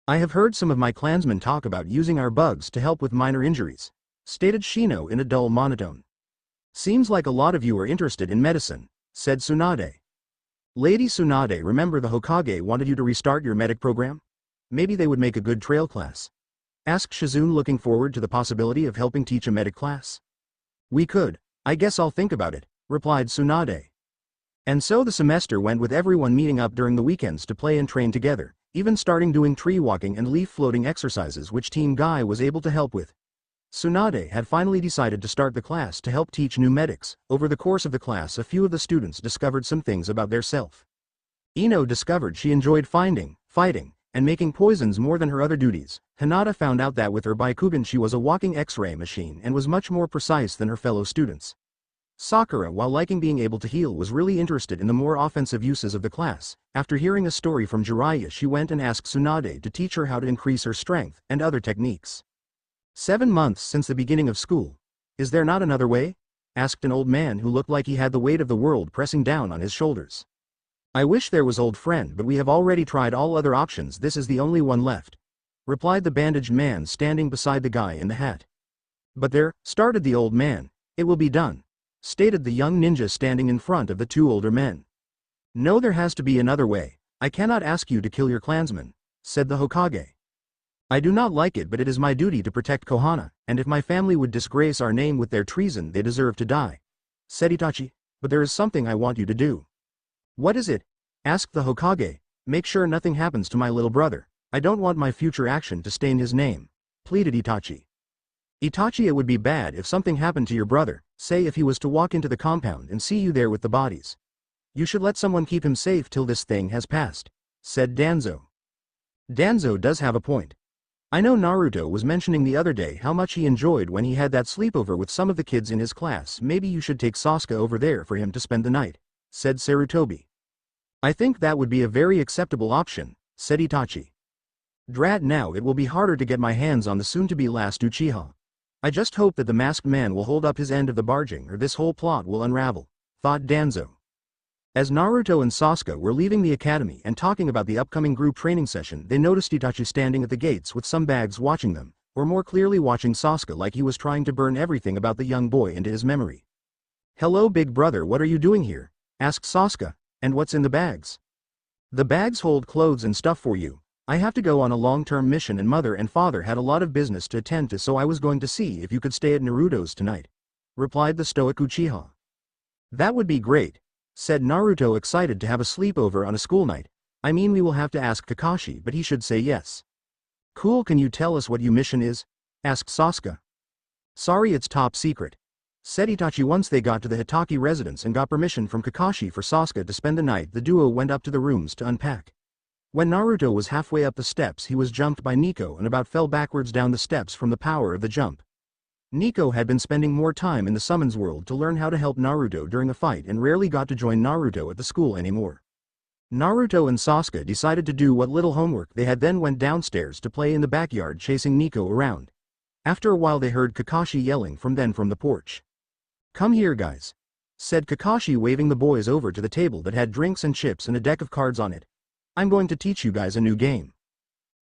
A: I have heard some of my clansmen talk about using our bugs to help with minor injuries, stated Shino in a dull monotone. Seems like a lot of you are interested in medicine, said Tsunade. Lady Tsunade, remember the Hokage wanted you to restart your medic program? Maybe they would make a good trail class, asked Shizune, looking forward to the possibility of helping teach a medic class. We could. I guess I'll think about it, replied Tsunade. And so the semester went, with everyone meeting up during the weekends to play and train together, even starting doing tree walking and leaf floating exercises, which Team Guy was able to help with. Tsunade had finally decided to start the class to help teach new medics. Over the course of the class a few of the students discovered some things about their self. Ino discovered she enjoyed finding, fighting, and making poisons more than her other duties. Hinata found out that with her Baikugan she was a walking X-ray machine and was much more precise than her fellow students. Sakura, while liking being able to heal, was really interested in the more offensive uses of the class. After hearing a story from Jiraiya, she went and asked Tsunade to teach her how to increase her strength and other techniques. 7 months since the beginning of school. Is there not another way? Asked an old man who looked like he had the weight of the world pressing down on his shoulders. I wish there was, old friend, but we have already tried all other options. This is the only one left, replied the bandaged man standing beside the guy in the hat. But there, started the old man. It will be done, stated the young ninja standing in front of the two older men. No, there has to be another way. I cannot ask you to kill your clansmen, said the Hokage. I do not like it, but it is my duty to protect Konoha, and if my family would disgrace our name with their treason, they deserve to die, said Itachi. But there is something I want you to do. What is it? Asked the Hokage. Make sure nothing happens to my little brother. I don't want my future action to stain his name, pleaded Itachi. Itachi, it would be bad if something happened to your brother, say if he was to walk into the compound and see you there with the bodies. You should let someone keep him safe till this thing has passed, said Danzo. Danzo does have a point. I know Naruto was mentioning the other day how much he enjoyed when he had that sleepover with some of the kids in his class. Maybe you should take Sasuke over there for him to spend the night, said Sarutobi. I think that would be a very acceptable option, said Itachi. Drat, now it will be harder to get my hands on the soon-to-be last Uchiha. I just hope that the masked man will hold up his end of the bargain, or this whole plot will unravel, thought Danzo. As Naruto and Sasuke were leaving the academy and talking about the upcoming group training session, they noticed Itachi standing at the gates with some bags watching them, or more clearly watching Sasuke, like he was trying to burn everything about the young boy into his memory. Hello big brother, what are you doing here? Asked Sasuke. And what's in the bags? The bags hold clothes and stuff for you. I have to go on a long-term mission and mother and father had a lot of business to attend to, so I was going to see if you could stay at Naruto's tonight, replied the stoic Uchiha. That would be great, said Naruto, excited to have a sleepover on a school night. I mean, we will have to ask Kakashi, but he should say yes. Cool, can you tell us what your mission is? Asked Sasuke. Sorry, it's top secret, said Itachi. Once they got to the Hitaki residence and got permission from Kakashi for Sasuke to spend the night, the duo went up to the rooms to unpack. When Naruto was halfway up the steps, he was jumped by Nico and about fell backwards down the steps from the power of the jump. Nico had been spending more time in the summons world to learn how to help Naruto during a fight and rarely got to join Naruto at the school anymore. Naruto and Sasuke decided to do what little homework they had, then went downstairs to play in the backyard chasing Nico around. After a while they heard Kakashi yelling from the porch. "Come here guys," said Kakashi, waving the boys over to the table that had drinks and chips and a deck of cards on it. "I'm going to teach you guys a new game."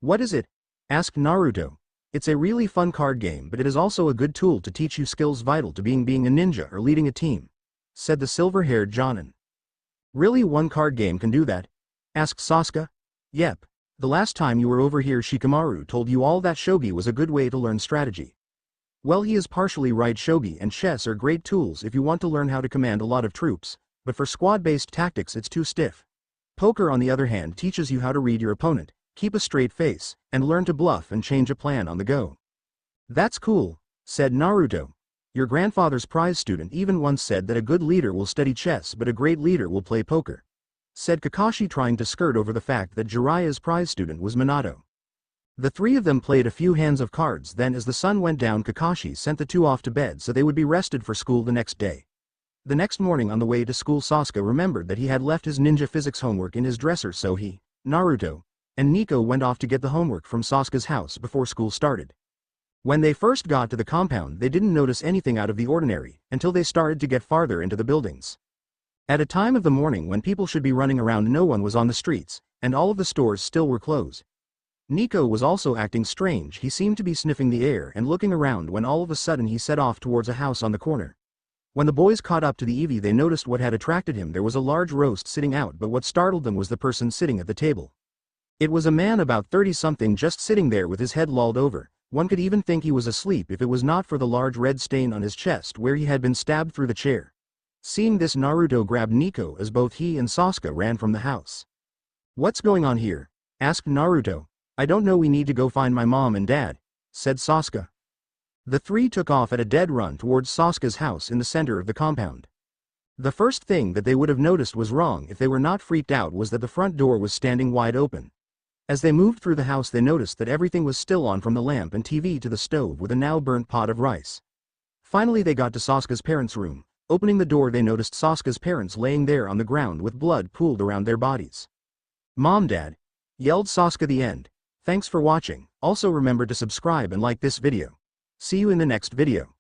A: "What is it?" asked Naruto. "It's a really fun card game, but it is also a good tool to teach you skills vital to being a ninja or leading a team," said the silver-haired Jonin. "Really, one card game can do that?" asked Sasuke. "Yep. The last time you were over here Shikamaru told you all that shogi was a good way to learn strategy." "Well, he is partially right. Shogi and chess are great tools if you want to learn how to command a lot of troops, but for squad-based tactics it's too stiff. Poker on the other hand teaches you how to read your opponent, keep a straight face, and learn to bluff and change a plan on the go." "That's cool," said Naruto. "Your grandfather's prize student even once said that a good leader will study chess but a great leader will play poker," said Kakashi, trying to skirt over the fact that Jiraiya's prize student was Minato. The three of them played a few hands of cards, then as the sun went down Kakashi sent the two off to bed so they would be rested for school the next day. The next morning on the way to school Sasuke remembered that he had left his ninja physics homework in his dresser, so he, Naruto, and Nico went off to get the homework from Sasuke's house before school started. When they first got to the compound they didn't notice anything out of the ordinary until they started to get farther into the buildings. At a time of the morning when people should be running around no one was on the streets, and all of the stores still were closed. Nico was also acting strange. He seemed to be sniffing the air and looking around when all of a sudden he set off towards a house on the corner. When the boys caught up to the Eevee they noticed what had attracted him. There was a large roast sitting out, but what startled them was the person sitting at the table. It was a man about 30-something just sitting there with his head lolled over. One could even think he was asleep if it was not for the large red stain on his chest where he had been stabbed through the chair. Seeing this, Naruto grabbed Nico as both he and Sasuke ran from the house. "What's going on here?" asked Naruto. "I don't know, we need to go find my mom and dad," said Sasuke. The three took off at a dead run towards Sasuke's house in the center of the compound. The first thing that they would have noticed was wrong if they were not freaked out was that the front door was standing wide open. As they moved through the house they noticed that everything was still on, from the lamp and TV to the stove with a now burnt pot of rice. Finally they got to Sasuke's parents' room. Opening the door they noticed Sasuke's parents laying there on the ground with blood pooled around their bodies. "Mom, Dad!" yelled Sasuke. The end. Thanks for watching. Also remember to subscribe and like this video. See you in the next video.